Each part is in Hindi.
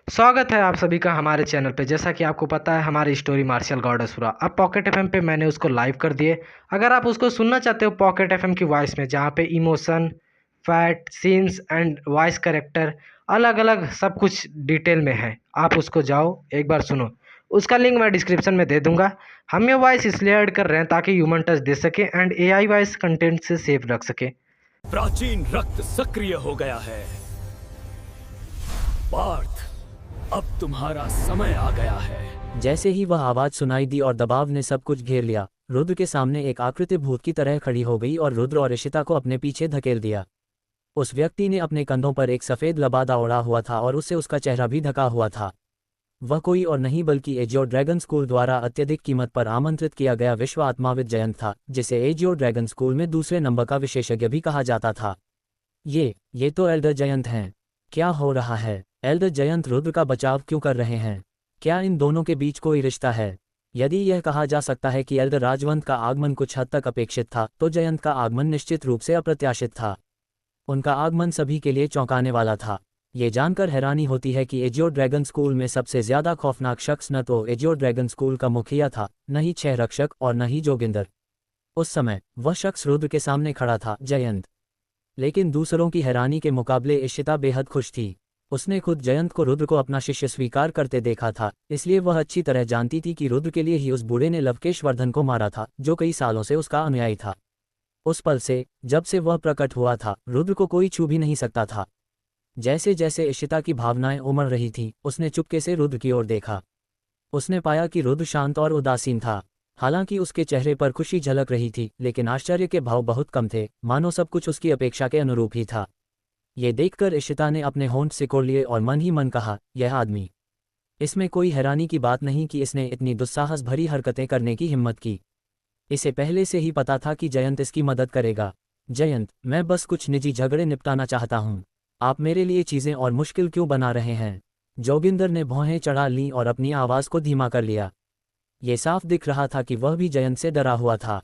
स्वागत है आप सभी का हमारे चैनल पे। जैसा कि आपको पता है हमारी स्टोरी मार्शल गॉड असुरा अब पॉकेट एफएम पे मैंने उसको लाइव कर दिए। अगर आप उसको सुनना चाहते हो पॉकेट एफएम की वॉइस में, जहाँ पे emotion, fact, scenes and voice character अलग अलग सब कुछ डिटेल में है, आप उसको जाओ एक बार सुनो। उसका लिंक मैं डिस्क्रिप्शन में दे दूंगा। हम ये वॉइस इसलिए ऐड कर रहे हैं ताकि ह्यूमन टच दे सके एंड एआई वॉइस कंटेंट से सेफ रख सके। प्राचीन रक्त सक्रिय हो गया है। पार्थ, अब तुम्हारा समय आ गया है। जैसे ही वह आवाज सुनाई दी और दबाव ने सब कुछ घेर लिया, रुद्र के सामने एक आकृति भूत की तरह खड़ी हो गई और रुद्र और इशिता को अपने पीछे धकेल दिया। उस व्यक्ति ने अपने कंधों पर एक सफेद लबादा ओढ़ा हुआ था और उससे उसका चेहरा भी ढका हुआ था। वह कोई और नहीं बल्कि एजियो ड्रैगन स्कूल द्वारा अत्यधिक कीमत पर आमंत्रित किया गया विश्व आत्माविद जयंत था, जिसे एजियो ड्रैगन स्कूल में दूसरे नंबर का विशेषज्ञ भी कहा जाता था। ये तो एल्डर जयंत हैं। क्या हो रहा है? एल्डर जयंत रुद्र का बचाव क्यों कर रहे हैं? क्या इन दोनों के बीच कोई रिश्ता है? यदि यह कहा जा सकता है कि एल्डर राजवंत का आगमन कुछ हद तक अपेक्षित था, तो जयंत का आगमन निश्चित रूप से अप्रत्याशित था। उनका आगमन सभी के लिए चौंकाने वाला था। ये जानकर हैरानी होती है कि एजियो ड्रैगन स्कूल में सबसे ज्यादा खौफनाक शख्स न तो एजियो ड्रैगन स्कूल का मुखिया था, न ही 6 रक्षक और न ही जोगिंदर। उस समय वह शख्स रुद्र के सामने खड़ा था, जयंत। लेकिन दूसरों की हैरानी के मुकाबले इशिता बेहद खुश थी। उसने खुद जयंत को रुद्र को अपना शिष्य स्वीकार करते देखा था, इसलिए वह अच्छी तरह जानती थी कि रुद्र के लिए ही उस बूढ़े ने लवकेश वर्धन को मारा था, जो कई सालों से उसका अनुयायी था। उस पल से, जब से वह प्रकट हुआ था, रुद्र को कोई छू भी नहीं सकता था। जैसे जैसे इशिता की भावनाएं उमड़ रही थीं, उसने चुपके से रुद्र की ओर देखा। उसने पाया कि रुद्र शांत और उदासीन था। हालांकि उसके चेहरे पर खुशी झलक रही थी, लेकिन आश्चर्य के भाव बहुत कम थे, मानो सब कुछ उसकी अपेक्षा के अनुरूप ही था। ये देखकर इशिता ने अपने होंठ सिकोड़ लिए और मन ही मन कहा, यह आदमी। इसमें कोई हैरानी की बात नहीं कि इसने इतनी दुस्साहस भरी हरकतें करने की हिम्मत की। इसे पहले से ही पता था कि जयंत इसकी मदद करेगा। जयंत, मैं बस कुछ निजी झगड़े निपटाना चाहता हूँ। आप मेरे लिए चीज़ें और मुश्किल क्यों बना रहे हैं? जोगिंदर ने भौहें चढ़ा लीं और अपनी आवाज़ को धीमा कर लिया। ये साफ दिख रहा था कि वह भी जयंत से डरा हुआ था।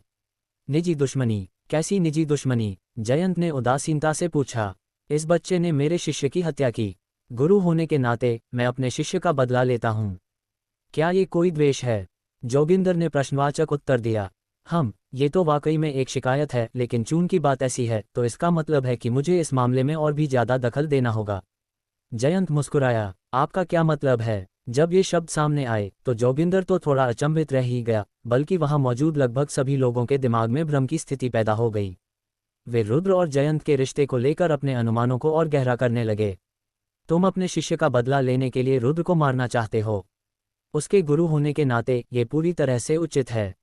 निजी दुश्मनी? कैसी निजी दुश्मनी? जयंत ने उदासीनता से पूछा। इस बच्चे ने मेरे शिष्य की हत्या की। गुरु होने के नाते मैं अपने शिष्य का बदला लेता हूँ। क्या ये कोई द्वेष है? जोगिंदर ने प्रश्नवाचक उत्तर दिया। ये तो वाकई में एक शिकायत है, लेकिन चून की बात ऐसी है तो इसका मतलब है कि मुझे इस मामले में और भी ज्यादा दखल देना होगा। जयंत मुस्कुराया। आपका क्या मतलब है? जब ये शब्द सामने आए तो जोगिंदर तो थोड़ा अचंभित रह ही गया, बल्कि वहां मौजूद लगभग सभी लोगों के दिमाग में भ्रम की स्थिति पैदा हो गई। वे रुद्र और जयंत के रिश्ते को लेकर अपने अनुमानों को और गहरा करने लगे। तुम अपने शिष्य का बदला लेने के लिए रुद्र को मारना चाहते हो। उसके गुरु होने के नाते ये पूरी तरह से उचित है।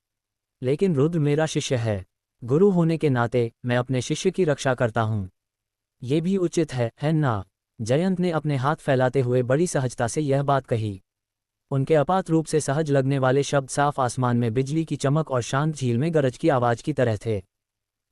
लेकिन रुद्र मेरा शिष्य है। गुरु होने के नाते मैं अपने शिष्य की रक्षा करता हूँ। ये भी उचित है ना? जयंत ने अपने हाथ फैलाते हुए बड़ी सहजता से यह बात कही। उनके अपात रूप से सहज लगने वाले शब्द साफ आसमान में बिजली की चमक और शांत झील में गरज की आवाज की तरह थे।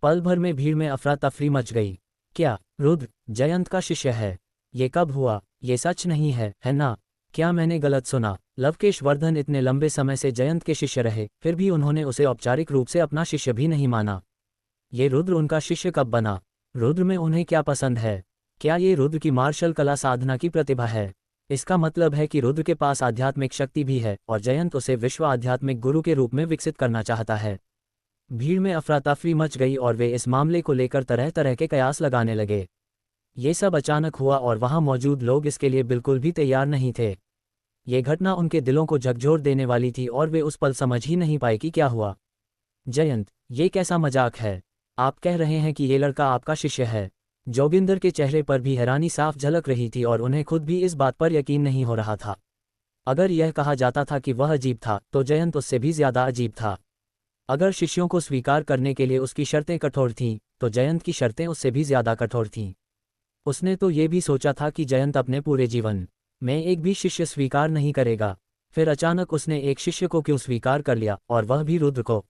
पल भर में भीड़ में अफरा तफरी मच गई। क्या रुद्र जयंत का शिष्य है? ये कब हुआ? ये सच नहीं है ना? क्या मैंने गलत सुना? लवकेश वर्धन इतने लंबे समय से जयंत के शिष्य रहे, फिर भी उन्होंने उसे औपचारिक रूप से अपना शिष्य भी नहीं माना। ये रुद्र उनका शिष्य कब बना? रुद्र में उन्हें क्या पसंद है? क्या ये रुद्र की मार्शल कला साधना की प्रतिभा है? इसका मतलब है कि रुद्र के पास आध्यात्मिक शक्ति भी है और जयंत उसे विश्व आध्यात्मिक गुरु के रूप में विकसित करना चाहता है। भीड़ में अफरा तफरी मच गई और वे इस मामले को लेकर तरह तरह के कयास लगाने लगे। ये सब अचानक हुआ और वहां मौजूद लोग इसके लिए बिल्कुल भी तैयार नहीं थे। ये घटना उनके दिलों को झकझोर देने वाली थी और वे उस पल समझ ही नहीं पाए कि क्या हुआ। जयंत, ये कैसा मजाक है? आप कह रहे हैं कि ये लड़का आपका शिष्य है? जोगिंदर के चेहरे पर भी हैरानी साफ झलक रही थी और उन्हें खुद भी इस बात पर यकीन नहीं हो रहा था। अगर यह कहा जाता था कि वह अजीब था, तो जयंत उससे भी ज्यादा अजीब था। अगर शिष्यों को स्वीकार करने के लिए उसकी शर्तें कठोर थीं, तो जयंत की शर्तें उससे भी ज्यादा कठोर थीं। उसने तो ये भी सोचा था कि जयंत अपने पूरे जीवन में एक भी शिष्य स्वीकार नहीं करेगा। फिर अचानक उसने एक शिष्य को क्यों स्वीकार कर लिया, और वह भी रुद्र को?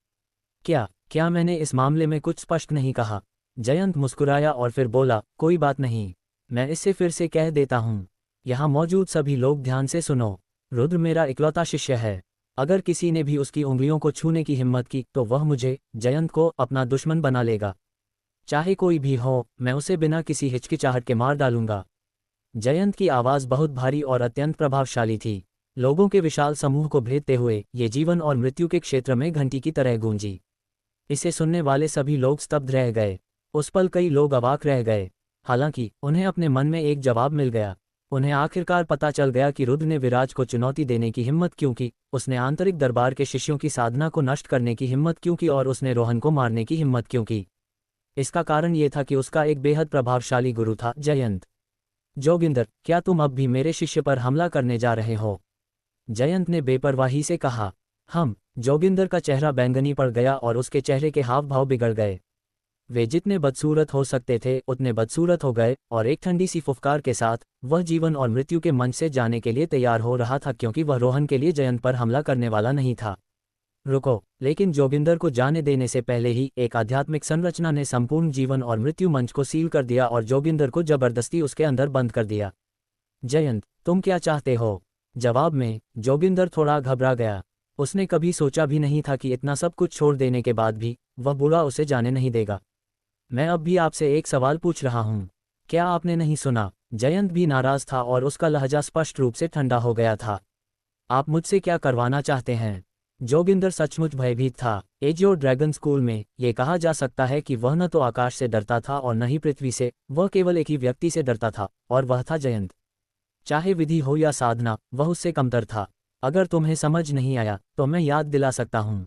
क्या मैंने इस मामले में कुछ स्पष्ट नहीं कहा? जयंत मुस्कुराया और फिर बोला, कोई बात नहीं, मैं इसे फिर से कह देता हूँ। यहाँ मौजूद सभी लोग ध्यान से सुनो। रुद्र मेरा इकलौता शिष्य है। अगर किसी ने भी उसकी उंगलियों को छूने की हिम्मत की तो वह मुझे, जयंत को, अपना दुश्मन बना लेगा। चाहे कोई भी हो, मैं उसे बिना किसी हिचकिचाहट के मार डालूंगा। जयंत की आवाज़ बहुत भारी और अत्यंत प्रभावशाली थी। लोगों के विशाल समूह को भेदते हुए ये जीवन और मृत्यु के क्षेत्र में घंटी की तरह गूंजी। इसे सुनने वाले सभी लोग स्तब्ध रह गए। उस पल कई लोग अवाक रह गए। हालांकि उन्हें अपने मन में एक जवाब मिल गया। उन्हें आखिरकार पता चल गया कि रुद्र ने विराज को चुनौती देने की हिम्मत क्यों की, उसने आंतरिक दरबार के शिष्यों की साधना को नष्ट करने की हिम्मत क्यों की और उसने रोहन को मारने की हिम्मत क्यों की। इसका कारण ये था कि उसका एक बेहद प्रभावशाली गुरु था, जयंत। जोगिंदर, क्या तुम अब भी मेरे शिष्य पर हमला करने जा रहे हो? जयंत ने बेपरवाही से कहा। हम। जोगिंदर का चेहरा बैंगनी पड़ गया और उसके चेहरे के हाव भाव बिगड़ गए। वे जितने बदसूरत हो सकते थे उतने बदसूरत हो गए और एक ठंडी सी फुफकार के साथ वह जीवन और मृत्यु के मंच से जाने के लिए तैयार हो रहा था, क्योंकि वह रोहन के लिए जयंत पर हमला करने वाला नहीं था। रुको। लेकिन जोगिंदर को जाने देने से पहले ही एक आध्यात्मिक संरचना ने संपूर्ण जीवन और मृत्यु मंच को सील कर दिया और जोगिंदर को जबरदस्ती उसके अंदर बंद कर दिया। जयंत, तुम क्या चाहते हो? जवाब में जोगिंदर थोड़ा घबरा गया। उसने कभी सोचा भी नहीं था कि इतना सब कुछ छोड़ देने के बाद भी वह बूढ़ा उसे जाने नहीं देगा। मैं अब भी आपसे एक सवाल पूछ रहा हूँ, क्या आपने नहीं सुना? जयंत भी नाराज था और उसका लहजा स्पष्ट रूप से ठंडा हो गया था। आप मुझसे क्या करवाना चाहते हैं? जोगिंदर सचमुच भयभीत था। एजियो ड्रैगन स्कूल में ये कहा जा सकता है कि वह न तो आकाश से डरता था और न ही पृथ्वी से, वह केवल एक ही व्यक्ति से डरता था और वह था जयंत। चाहे विधि हो या साधना, वह उससे कमतर था। अगर तुम्हें समझ नहीं आया तो मैं याद दिला सकता हूँ।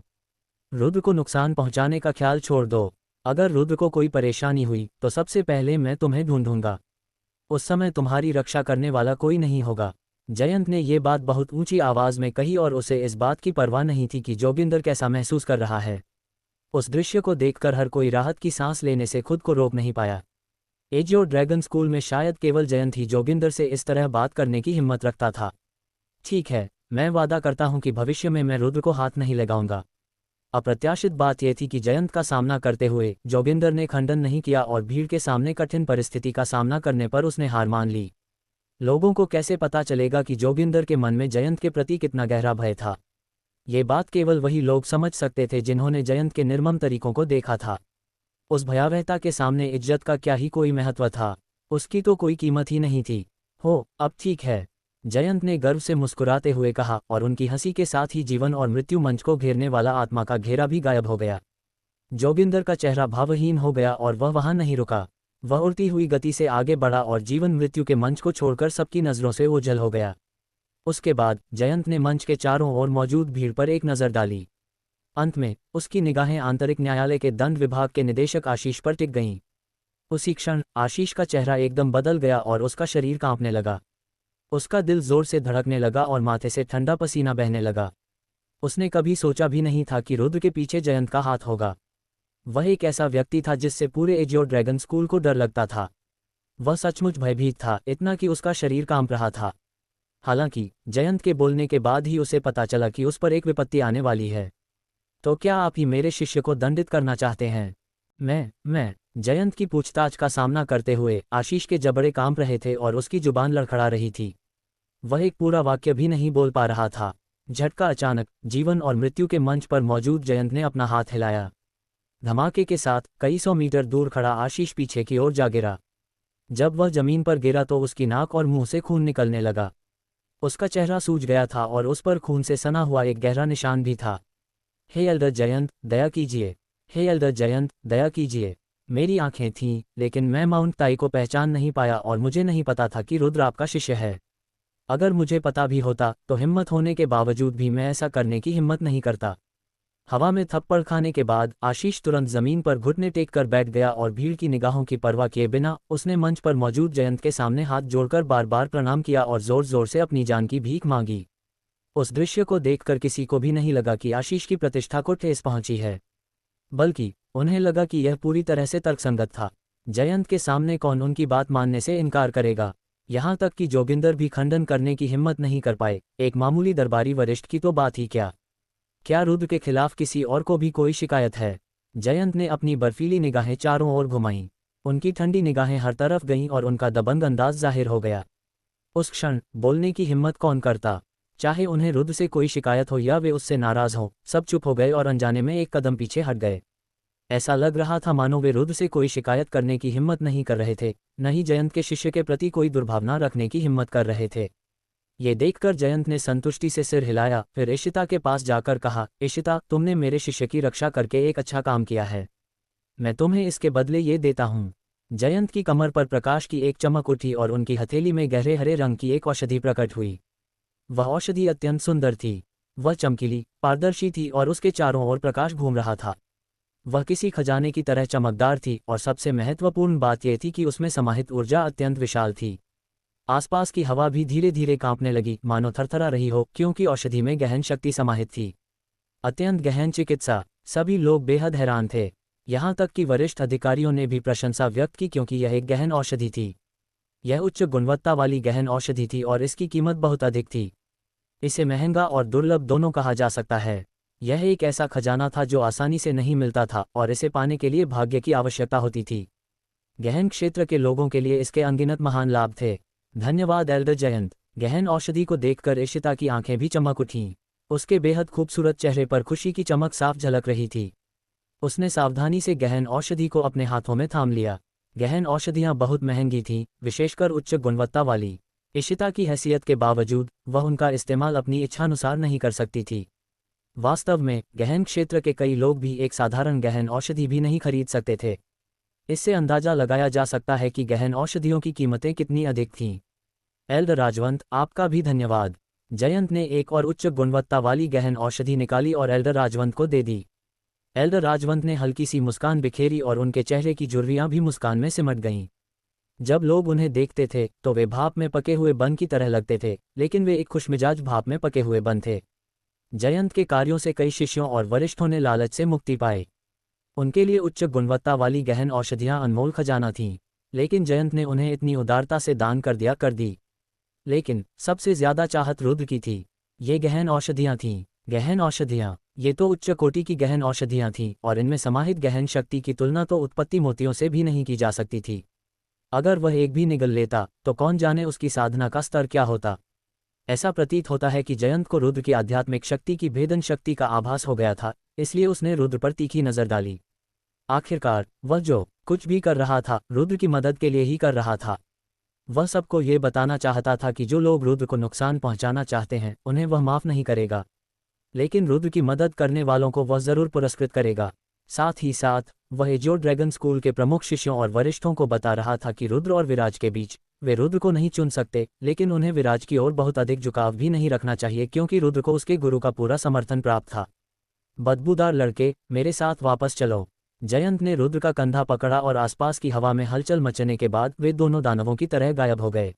रुद्र को नुकसान पहुंचाने का ख्याल छोड़ दो। अगर रुद्र को कोई परेशानी हुई तो सबसे पहले मैं तुम्हें ढूंढूंगा। उस समय तुम्हारी रक्षा करने वाला कोई नहीं होगा। जयंत ने ये बात बहुत ऊंची आवाज में कही और उसे इस बात की परवाह नहीं थी कि जोगिंदर कैसा महसूस कर रहा है। उस दृश्य को देखकर हर कोई राहत की सांस लेने से खुद को रोक नहीं पाया। एजियो ड्रैगन स्कूल में शायद केवल जयंत ही जोगिंदर से इस तरह बात करने की हिम्मत रखता था। ठीक है, मैं वादा करता हूं कि भविष्य में मैं रुद्र को हाथ नहीं लगाऊंगा। अप्रत्याशित बात यह थी कि जयंत का सामना करते हुए जोगिंदर ने खंडन नहीं किया और भीड़ के सामने कठिन परिस्थिति का सामना करने पर उसने हार मान ली। लोगों को कैसे पता चलेगा कि जोगिंदर के मन में जयंत के प्रति कितना गहरा भय था? ये बात केवल वही लोग समझ सकते थे जिन्होंने जयंत के निर्मम तरीकों को देखा था। उस भयावहता के सामने इज्जत का क्या ही कोई महत्व था? उसकी तो कोई कीमत ही नहीं थी। हो, अब ठीक है, जयंत ने गर्व से मुस्कुराते हुए कहा और उनकी हंसी के साथ ही जीवन और मृत्यु मंच को घेरने वाला आत्मा का घेरा भी गायब हो गया। जोगिंदर का चेहरा भावहीन हो गया और वह वहां नहीं रुका। वह उड़ती हुई गति से आगे बढ़ा और जीवन मृत्यु के मंच को छोड़कर सबकी नज़रों से ओझल हो गया। उसके बाद जयंत ने मंच के चारों ओर मौजूद भीड़ पर एक नज़र डाली। अंत में उसकी निगाहें आंतरिक न्यायालय के दंड विभाग के निदेशक आशीष पर टिक गईं। उसी क्षण आशीष का चेहरा एकदम बदल गया और उसका शरीर कांपने लगा। उसका दिल जोर से धड़कने लगा और माथे से ठंडा पसीना बहने लगा। उसने कभी सोचा भी नहीं था कि रुद्र के पीछे जयंत का हाथ होगा। वह एक ऐसा व्यक्ति था जिससे पूरे एजियो ड्रैगन स्कूल को डर लगता था। वह सचमुच भयभीत था, इतना कि उसका शरीर कांप रहा था। हालांकि जयंत के बोलने के बाद ही उसे पता चला कि उस पर एक विपत्ति आने वाली है। तो क्या आप ही मेरे शिष्य को दंडित करना चाहते हैं? मैं जयंत की पूछताछ का सामना करते हुए आशीष के जबड़े कांप रहे थे और उसकी जुबान लड़खड़ा रही थी। वह एक पूरा वाक्य भी नहीं बोल पा रहा था। झटका अचानक जीवन और मृत्यु के मंच पर मौजूद जयंत ने अपना हाथ हिलाया। धमाके के साथ कई सौ मीटर दूर खड़ा आशीष पीछे की ओर जा गिरा। जब वह जमीन पर गिरा तो उसकी नाक और मुंह से खून निकलने लगा। उसका चेहरा सूज गया था और उस पर खून से सना हुआ एक गहरा निशान भी था। हे एल्डर जयंत, दया कीजिए। हे एल्डर जयंत, दया कीजिए। मेरी आंखें थीं, लेकिन मैं माउंट ताई को पहचान नहीं पाया और मुझे नहीं पता था कि रुद्र आपका शिष्य है। अगर मुझे पता भी होता तो हिम्मत होने के बावजूद भी मैं ऐसा करने की हिम्मत नहीं करता। हवा में थप्पड़ खाने के बाद आशीष तुरंत जमीन पर घुटने टेक कर बैठ गया और भीड़ की निगाहों की परवाह किए बिना उसने मंच पर मौजूद जयंत के सामने हाथ जोड़कर बार बार प्रणाम किया और जोर जोर से अपनी जान की भीख मांगी। उस दृश्य को देखकर किसी को भी नहीं लगा कि आशीष की प्रतिष्ठा को ठेस पहुंची है, बल्कि उन्हें लगा कि यह पूरी तरह से तर्कसंगत था। जयंत के सामने कौन उनकी बात मानने से इनकार करेगा? यहाँ तक कि जोगिंदर भी खंडन करने की हिम्मत नहीं कर पाए। एक मामूली दरबारी वरिष्ठ की तो बात ही क्या रुद्र के खिलाफ किसी और को भी कोई शिकायत है? जयंत ने अपनी बर्फीली निगाहें चारों ओर घुमाईं। उनकी ठंडी निगाहें हर तरफ गईं और उनका दबंग अंदाज जाहिर हो गया। उस क्षण बोलने की हिम्मत कौन करता? चाहे उन्हें रुद्र से कोई शिकायत हो या वे उससे नाराज हों, सब चुप हो गए और अनजाने में एक कदम पीछे हट गए। ऐसा लग रहा था मानो वे रुद्र से कोई शिकायत करने की हिम्मत नहीं कर रहे थे, न ही जयंत के शिष्य के प्रति कोई दुर्भावना रखने की हिम्मत कर रहे थे। ये देखकर जयंत ने संतुष्टि से सिर हिलाया, फिर इशिता के पास जाकर कहा, इशिता, तुमने मेरे शिष्य की रक्षा करके एक अच्छा काम किया है। मैं तुम्हें इसके बदले ये देता हूँ। जयंत की कमर पर प्रकाश की एक चमक उठी और उनकी हथेली में गहरे हरे रंग की एक औषधि प्रकट हुई। वह औषधि अत्यंत सुंदर थी। वह चमकीली, पारदर्शी थी और उसके चारों ओर प्रकाश घूम रहा था। वह किसी खजाने की तरह चमकदार थी और सबसे महत्वपूर्ण बात यह थी कि उसमें समाहित ऊर्जा अत्यंत विशाल थी। आसपास की हवा भी धीरे धीरे कांपने लगी, मानो थरथरा रही हो, क्योंकि औषधि में गहन शक्ति समाहित थी। अत्यंत गहन चिकित्सा। सभी लोग बेहद हैरान थे। यहाँ तक कि वरिष्ठ अधिकारियों ने भी प्रशंसा व्यक्त की, क्योंकि यह एक गहन औषधि थी। यह उच्च गुणवत्ता वाली गहन औषधि थी और इसकी कीमत बहुत अधिक थी। इसे महंगा और दुर्लभ दोनों कहा जा सकता है। यह एक ऐसा खजाना था जो आसानी से नहीं मिलता था और इसे पाने के लिए भाग्य की आवश्यकता होती थी। गहन क्षेत्र के लोगों के लिए इसके अनगिनत महान लाभ थे। धन्यवाद एल्डर जयंत। गहन औषधि को देखकर इशिता की आंखें भी चमक उठीं। उसके बेहद खूबसूरत चेहरे पर खुशी की चमक साफ झलक रही थी। उसने सावधानी से गहन औषधि को अपने हाथों में थाम लिया। गहन औषधियां बहुत महंगी थीं, विशेषकर उच्च गुणवत्ता वाली। इशिता की हैसियत के बावजूद वह उनका इस्तेमाल अपनी इच्छानुसार नहीं कर सकती थी। वास्तव में गहन क्षेत्र के कई लोग भी एक साधारण गहन औषधि भी नहीं खरीद सकते थे। इससे अंदाजा लगाया जा सकता है कि गहन औषधियों की कीमतें कितनी अधिक थीं। एल्डर राजवंत, आपका भी धन्यवाद। जयंत ने एक और उच्च गुणवत्ता वाली गहन औषधि निकाली और एल्डर राजवंत को दे दी। एल्डर राजवंत ने हल्की सी मुस्कान बिखेरी और उनके चेहरे की झुर्रियां भी मुस्कान में सिमट गईं। जब लोग उन्हें देखते थे तो वे भाप में पके हुए बन की तरह लगते थे, लेकिन वे एक खुशमिजाज भाप में पके हुए बन थे। जयंत के कार्यों से कई शिष्यों और वरिष्ठों ने लालच से मुक्ति पाई। उनके लिए उच्च गुणवत्ता वाली गहन औषधियां अनमोल खजाना थीं, लेकिन जयंत ने उन्हें इतनी उदारता से दान कर दी। लेकिन सबसे ज्यादा चाहत रुद्र की थी। ये गहन औषधियां थीं। गहन औषधियां, ये तो उच्च कोटि की गहन औषधियां थीं और इनमें समाहित गहन शक्ति की तुलना तो उत्पत्ति मोतियों से भी नहीं की जा सकती थी। अगर वह एक भी निगल लेता तो कौन जाने उसकी साधना का स्तर क्या होता। ऐसा प्रतीत होता है कि जयंत को रुद्र की आध्यात्मिक शक्ति की भेदन शक्ति का आभास हो गया था, इसलिए उसने रुद्र पर तीखी नजर डाली। आखिरकार वह जो कुछ भी कर रहा था रुद्र की मदद के लिए ही कर रहा था। वह सबको ये बताना चाहता था कि जो लोग रुद्र को नुकसान पहुंचाना चाहते हैं उन्हें वह माफ नहीं करेगा, लेकिन रुद्र की मदद करने वालों को वह जरूर पुरस्कृत करेगा। साथ ही साथ वह एजियो ड्रैगन स्कूल के प्रमुख शिष्यों और वरिष्ठों को बता रहा था कि रुद्र और विराज के बीच वे रुद्र को नहीं चुन सकते, लेकिन उन्हें विराज की ओर बहुत अधिक झुकाव भी नहीं रखना चाहिए, क्योंकि रुद्र को उसके गुरु का पूरा समर्थन प्राप्त था। बदबूदार लड़के, मेरे साथ वापस चलो। जयंत ने रुद्र का कंधा पकड़ा और आसपास की हवा में हलचल मचने के बाद वे दोनों दानवों की तरह गायब हो गए।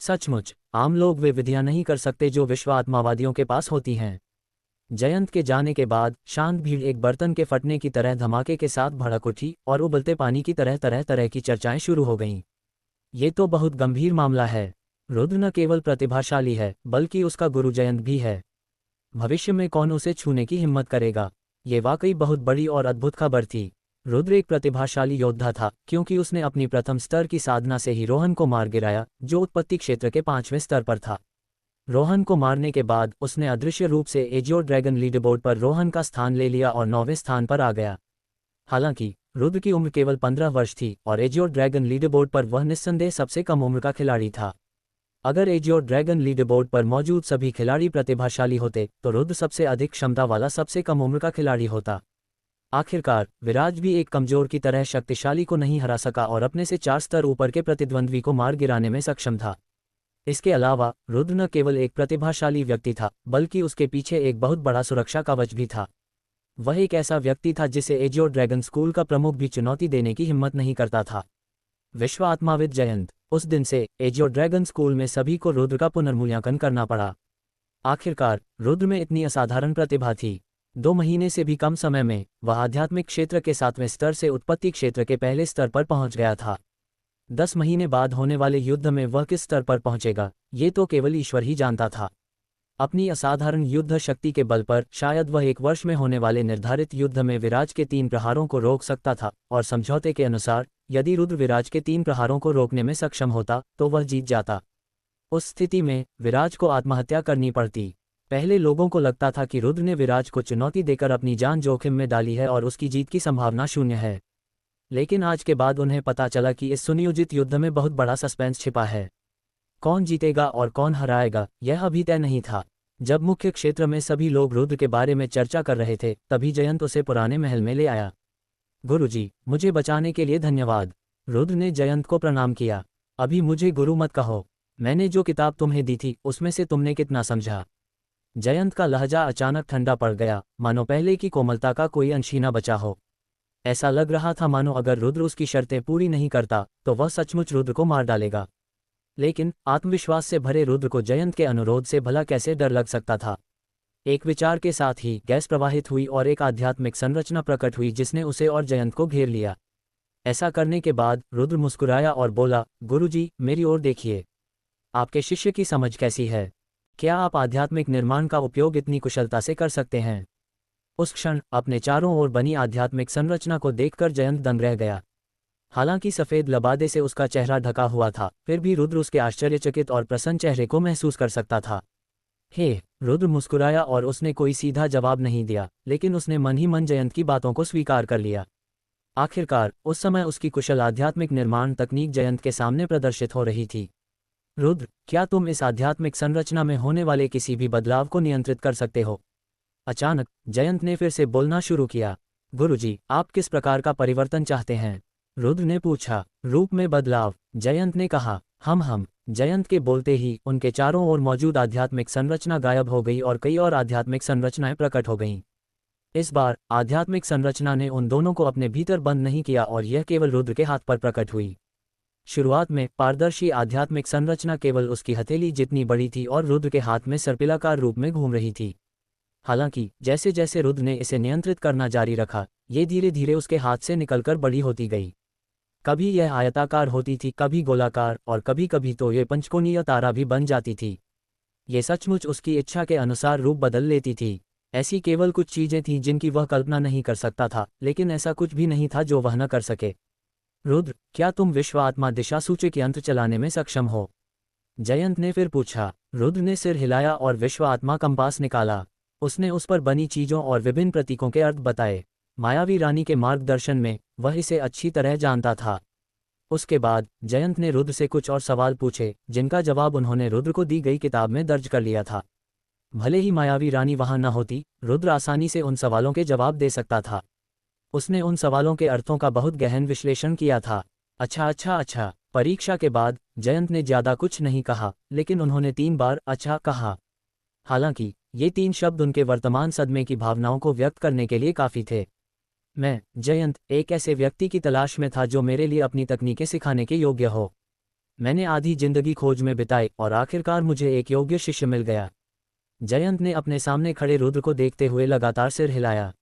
सचमुच आम लोग वे विधियां नहीं कर सकते जो विश्व आत्मावादियों के पास होती हैं। जयंत के जाने के बाद शांत भीड़ एक बर्तन के फटने की तरह धमाके के साथ भड़क उठी और उबलते पानी की तरह तरह तरह की चर्चाएं शुरू हो गईं। ये तो बहुत गंभीर मामला है। रुद्र न केवल प्रतिभाशाली है बल्कि उसका गुरु जयंत भी है। भविष्य में कौन उसे छूने की हिम्मत करेगा। ये वाकई बहुत बड़ी और अद्भुत खबर थी। रुद्र एक प्रतिभाशाली योद्धा था, क्योंकि उसने अपनी प्रथम स्तर की साधना से ही रोहन को मार गिराया, जो उत्पत्ति क्षेत्र के 5वें स्तर पर था। रोहन को मारने के बाद उसने अदृश्य रूप से एजियो ड्रैगन लीडरबोर्ड पर रोहन का स्थान ले लिया और 9वें स्थान पर आ गया। हालांकि रुद्र की उम्र केवल 15 वर्ष थी और एजियो ड्रैगन लीडरबोर्ड पर वह निस्संदेह सबसे कम उम्र का खिलाड़ी था। अगर एजियो ड्रैगन लीडरबोर्ड पर मौजूद सभी खिलाड़ी प्रतिभाशाली होते तो रुद्र सबसे अधिक क्षमता वाला सबसे कम उम्र का खिलाड़ी होता। आखिरकार विराज भी एक कमजोर की तरह शक्तिशाली को नहीं हरा सका और अपने से 4 स्तर ऊपर के प्रतिद्वंद्वी को मार गिराने में सक्षम था। इसके अलावा रुद्र न केवल एक प्रतिभाशाली व्यक्ति था बल्कि उसके पीछे एक बहुत बड़ा सुरक्षा कवच भी था। वह एक ऐसा व्यक्ति था जिसे एजियो ड्रैगन स्कूल का प्रमुख भी चुनौती देने की हिम्मत नहीं करता था। विश्व आत्माविद जयंत। उस दिन से एजियो ड्रैगन स्कूल में सभी को रुद्र का पुनर्मूल्यांकन करना पड़ा। आखिरकार रुद्र में इतनी असाधारण प्रतिभा थी। 2 महीने से भी कम समय में वह आध्यात्मिक क्षेत्र के 7वें स्तर से उत्पत्ति क्षेत्र के पहले स्तर पर पहुंच गया था। 10 महीने बाद होने वाले युद्ध में वह किस स्तर पर पहुंचेगा ये तो केवल ईश्वर ही जानता था। अपनी असाधारण युद्ध शक्ति के बल पर शायद वह 1 वर्ष में होने वाले निर्धारित युद्ध में विराज के 3 प्रहारों को रोक सकता था, और समझौते के अनुसार यदि रुद्र विराज के 3 प्रहारों को रोकने में सक्षम होता तो वह जीत जाता। उस स्थिति में विराज को आत्महत्या करनी पड़ती। पहले लोगों को लगता था कि रुद्र ने विराज को चुनौती देकर अपनी जान जोखिम में डाली है और उसकी जीत की संभावना शून्य है। लेकिन आज के बाद उन्हें पता चला कि इस सुनियोजित युद्ध में बहुत बड़ा सस्पेंस छिपा है। कौन जीतेगा और कौन हराएगा, यह अभी तय नहीं था। जब मुख्य क्षेत्र में सभी लोग रुद्र के बारे में चर्चा कर रहे थे, तभी जयंत उसे पुराने महल में ले आया। गुरुजी, मुझे बचाने के लिए धन्यवाद। रुद्र ने जयंत को प्रणाम किया। अभी मुझे गुरु मत कहो। मैंने जो किताब तुम्हें दी थी उसमें से तुमने कितना समझा? जयंत का लहजा अचानक ठंडा पड़ गया, मानो पहले की कोमलता का कोई अंश ही न बचा हो। ऐसा लग रहा था मानो अगर रुद्र उसकी शर्तें पूरी नहीं करता तो वह सचमुच रुद्र को मार डालेगा। लेकिन आत्मविश्वास से भरे रुद्र को जयंत के अनुरोध से भला कैसे डर लग सकता था। एक विचार के साथ ही गैस प्रवाहित हुई और एक आध्यात्मिक संरचना प्रकट हुई जिसने उसे और जयंत को घेर लिया। ऐसा करने के बाद रुद्र मुस्कुराया और बोला, गुरुजी, मेरी ओर देखिए। आपके शिष्य की समझ कैसी है? क्या आप आध्यात्मिक निर्माण का उपयोग इतनी कुशलता से कर सकते हैं? उस क्षण अपने चारों ओर बनी आध्यात्मिक संरचना को देखकर जयंत दंग रह गया। हालांकि सफेद लबादे से उसका चेहरा ढका हुआ था, फिर भी रुद्र उसके आश्चर्यचकित और प्रसन्न चेहरे को महसूस कर सकता था। हे, रुद्र मुस्कुराया और उसने कोई सीधा जवाब नहीं दिया, लेकिन उसने मन ही मन जयंत की बातों को स्वीकार कर लिया। आखिरकार उस समय उसकी कुशल आध्यात्मिक निर्माण तकनीक जयंत के सामने प्रदर्शित हो रही थी। रुद्र, क्या तुम इस आध्यात्मिक संरचना में होने वाले किसी भी बदलाव को नियंत्रित कर सकते हो? अचानक जयंत ने फिर से बोलना शुरू किया। गुरुजी, आप किस प्रकार का परिवर्तन चाहते हैं? रुद्र ने पूछा। रूप में बदलाव, जयंत ने कहा। हम जयंत के बोलते ही उनके चारों ओर मौजूद आध्यात्मिक संरचना गायब हो गई और कई और आध्यात्मिक संरचनाएं प्रकट हो गईं। इस बार आध्यात्मिक संरचना ने उन दोनों को अपने भीतर बंद नहीं किया और यह केवल रुद्र के हाथ पर प्रकट हुई। शुरुआत में पारदर्शी आध्यात्मिक संरचना केवल उसकी हथेली जितनी बड़ी थी और रुद्र के हाथ में सर्पिलाकार रूप में घूम रही थी। हालांकि जैसे जैसे रुद्र ने इसे नियंत्रित करना जारी रखा, ये धीरे धीरे उसके हाथ से निकलकर बड़ी होती गई। कभी यह आयताकार होती थी, कभी गोलाकार, और कभी कभी तो ये पंचकोणीय तारा भी बन जाती थी। ये सचमुच उसकी इच्छा के अनुसार रूप बदल लेती थी। ऐसी केवल कुछ चीजें थीं जिनकी वह कल्पना नहीं कर सकता था, लेकिन ऐसा कुछ भी नहीं था जो वह न कर सके। रुद्र, क्या तुम विश्व आत्मा दिशा सूचक यंत्र चलाने में सक्षम हो? जयंत ने फिर पूछा। रुद्र ने सिर हिलाया और विश्व आत्मा कंपास निकाला। उसने उस पर बनी चीजों और विभिन्न प्रतीकों के अर्थ बताए। मायावी रानी के मार्गदर्शन में वह इसे अच्छी तरह जानता था। उसके बाद जयंत ने रुद्र से कुछ और सवाल पूछे, जिनका जवाब उन्होंने रुद्र को दी गई किताब में दर्ज कर लिया था। भले ही मायावी रानी वहां न होती, रुद्र आसानी से उन सवालों के जवाब दे सकता था। उसने उन सवालों के अर्थों का बहुत गहन विश्लेषण किया था। अच्छा। परीक्षा के बाद जयंत ने ज्यादा कुछ नहीं कहा, लेकिन उन्होंने 3 बार अच्छा कहा। हालांकि ये 3 शब्द उनके वर्तमान सदमे की भावनाओं को व्यक्त करने के लिए काफी थे। मैं, जयंत, एक ऐसे व्यक्ति की तलाश में था जो मेरे लिए अपनी तकनीकें सिखाने के योग्य हो। मैंने आधी जिंदगी खोज में बिताई और आखिरकार मुझे एक योग्य शिष्य मिल गया। जयंत ने अपने सामने खड़े रुद्र को देखते हुए लगातार सिर हिलाया।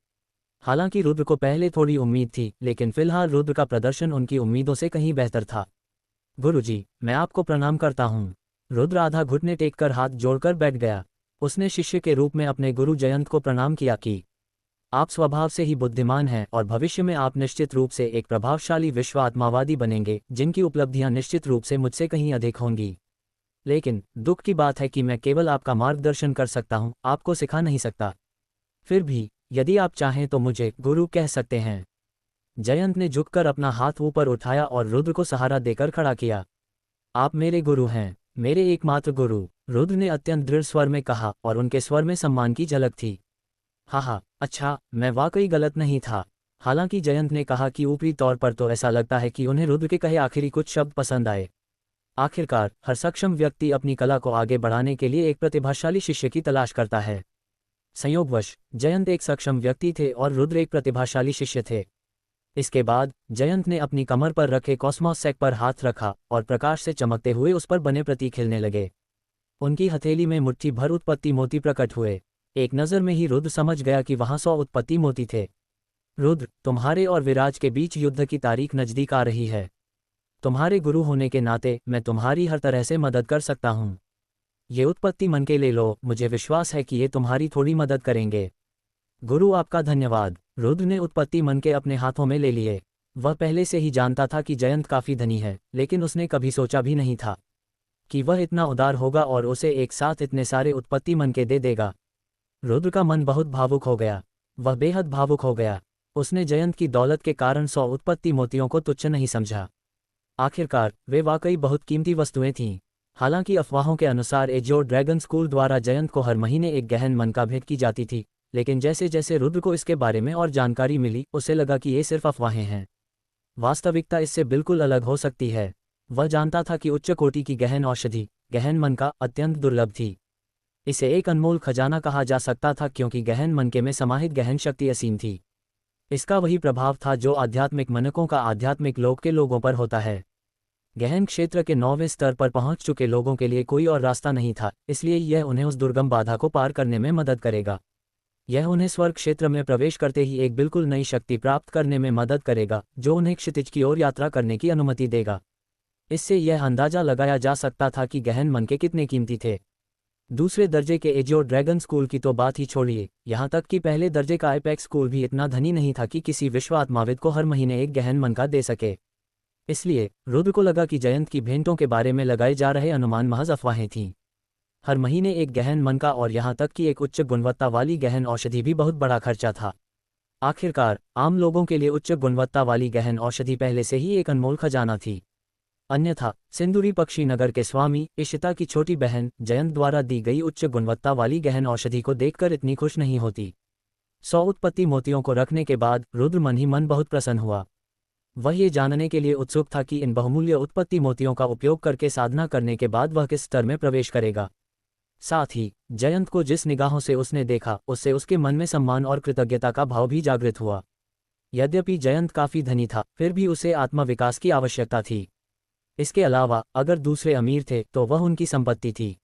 हालांकि रुद्र को पहले थोड़ी उम्मीद थी, लेकिन फिलहाल रुद्र का प्रदर्शन उनकी उम्मीदों से कहीं बेहतर था। गुरुजी, मैं आपको प्रणाम करता हूँ। रुद्र आधा घुटने टेककर हाथ जोड़कर बैठ गया। उसने शिष्य के रूप में अपने गुरु जयंत को प्रणाम किया कि आप स्वभाव से ही बुद्धिमान हैं और भविष्य में आप निश्चित रूप से एक प्रभावशाली विश्व आत्मावादी बनेंगे, जिनकी उपलब्धियां निश्चित रूप से मुझसे कहीं अधिक होंगी। लेकिन दुख की बात है कि मैं केवल आपका मार्गदर्शन कर सकता हूं, आपको सिखा नहीं सकता। फिर भी यदि आप चाहें तो मुझे गुरु कह सकते हैं। जयंत ने झुककर अपना हाथ ऊपर उठाया और रुद्र को सहारा देकर खड़ा किया। आप मेरे गुरु हैं, मेरे एकमात्र गुरु, रुद्र ने अत्यंत दृढ़ स्वर में कहा और उनके स्वर में सम्मान की झलक थी। हाँ, अच्छा, मैं वाकई गलत नहीं था। हालांकि जयंत ने कहा कि ऊपरी तौर पर तो ऐसा लगता है कि उन्हें रुद्र के कहे आखिरी कुछ शब्द पसंद आए। आखिरकार हर सक्षम व्यक्ति अपनी कला को आगे बढ़ाने के लिए एक प्रतिभाशाली शिष्य की तलाश करता है। संयोगवश जयंत एक सक्षम व्यक्ति थे और रुद्र एक प्रतिभाशाली शिष्य थे। इसके बाद जयंत ने अपनी कमर पर रखे कॉस्मोस सेक पर हाथ रखा और प्रकाश से चमकते हुए उस पर बने प्रतीक खिलने लगे। उनकी हथेली में मुट्ठी भर उत्पत्ति मोती प्रकट हुए। एक नज़र में ही रुद्र समझ गया कि वहां 100 उत्पत्ति मोती थे। रुद्र, तुम्हारे और विराज के बीच युद्ध की तारीख नजदीक आ रही है। तुम्हारे गुरु होने के नाते मैं तुम्हारी हर तरह से मदद कर सकता हूँ। ये उत्पत्ति मन के ले लो, मुझे विश्वास है कि ये तुम्हारी थोड़ी मदद करेंगे। गुरु, आपका धन्यवाद। रुद्र ने उत्पत्ति मन के अपने हाथों में ले लिए। वह पहले से ही जानता था कि जयंत काफी धनी है, लेकिन उसने कभी सोचा भी नहीं था कि वह इतना उदार होगा और उसे एक साथ इतने सारे उत्पत्ति मन के दे देगा। रुद्र का मन बहुत भावुक हो गया। वह बेहद भावुक हो गया। उसने जयंत की दौलत के कारण 100 उत्पत्ति मोतियों को तुच्छ नहीं समझा। आखिरकार वे वाकई बहुत कीमती वस्तुएं थीं। हालांकि अफवाहों के अनुसार एजियो ड्रैगन स्कूल द्वारा जयंत को हर महीने एक गहन मन का भेंट की जाती थी, लेकिन जैसे जैसे रुद्र को इसके बारे में और जानकारी मिली, उसे लगा कि ये सिर्फ अफवाहें हैं। वास्तविकता इससे बिल्कुल अलग हो सकती है। वह जानता था कि उच्च कोटि की गहन औषधि गहन मन का अत्यंत दुर्लभ थी। इसे एक अनमोल खजाना कहा जा सकता था, क्योंकि गहन मन के में समाहित गहन शक्ति असीम थी। इसका वही प्रभाव था जो आध्यात्मिक मनकों का आध्यात्मिक लोक के लोगों पर होता है। गहन क्षेत्र के 9वें स्तर पर पहुंच चुके लोगों के लिए कोई और रास्ता नहीं था, इसलिए यह उन्हें उस दुर्गम बाधा को पार करने में मदद करेगा। यह उन्हें स्वर्ग क्षेत्र में प्रवेश करते ही एक बिल्कुल नई शक्ति प्राप्त करने में मदद करेगा, जो उन्हें क्षितिज की ओर यात्रा करने की अनुमति देगा। इससे यह अंदाजा लगाया जा सकता था कि गहन मन के कितने कीमती थे। दूसरे दर्जे के एजियो ड्रैगन स्कूल की तो बात ही छोड़िए, यहाँ तक कि पहले दर्जे का एपेक्स स्कूल भी इतना धनी नहीं था कि किसी विश्व आत्माविद को हर महीने एक गहन मन का दे सके। इसलिए रुद्र को लगा कि जयंत की भेंटों के बारे में लगाए जा रहे अनुमान महज अफवाहें थीं। हर महीने एक गहन मन का और यहाँ तक कि एक उच्च गुणवत्ता वाली गहन औषधि भी बहुत बड़ा खर्चा था। आखिरकार आम लोगों के लिए उच्च गुणवत्ता वाली गहन औषधि पहले से ही एक अनमोल खजाना थी। अन्यथा सिंदूरी पक्षी नगर के स्वामी इशिता की छोटी बहन जयंत द्वारा दी गई उच्च गुणवत्ता वाली गहन औषधि को देखकर इतनी खुश नहीं होती। 100 उत्पत्ति मोतियों को रखने के बाद रुद्र मन ही मन बहुत प्रसन्न हुआ। वह ये जानने के लिए उत्सुक था कि इन बहुमूल्य उत्पत्ति मोतियों का उपयोग करके साधना करने के बाद वह किस स्तर में प्रवेश करेगा। साथ ही जयंत को जिस निगाहों से उसने देखा, उससे उसके मन में सम्मान और कृतज्ञता का भाव भी जागृत हुआ। यद्यपि जयंत काफी धनी था, फिर भी उसे आत्मविकास की आवश्यकता थी। इसके अलावा अगर दूसरे अमीर थे तो वह उनकी संपत्ति थी।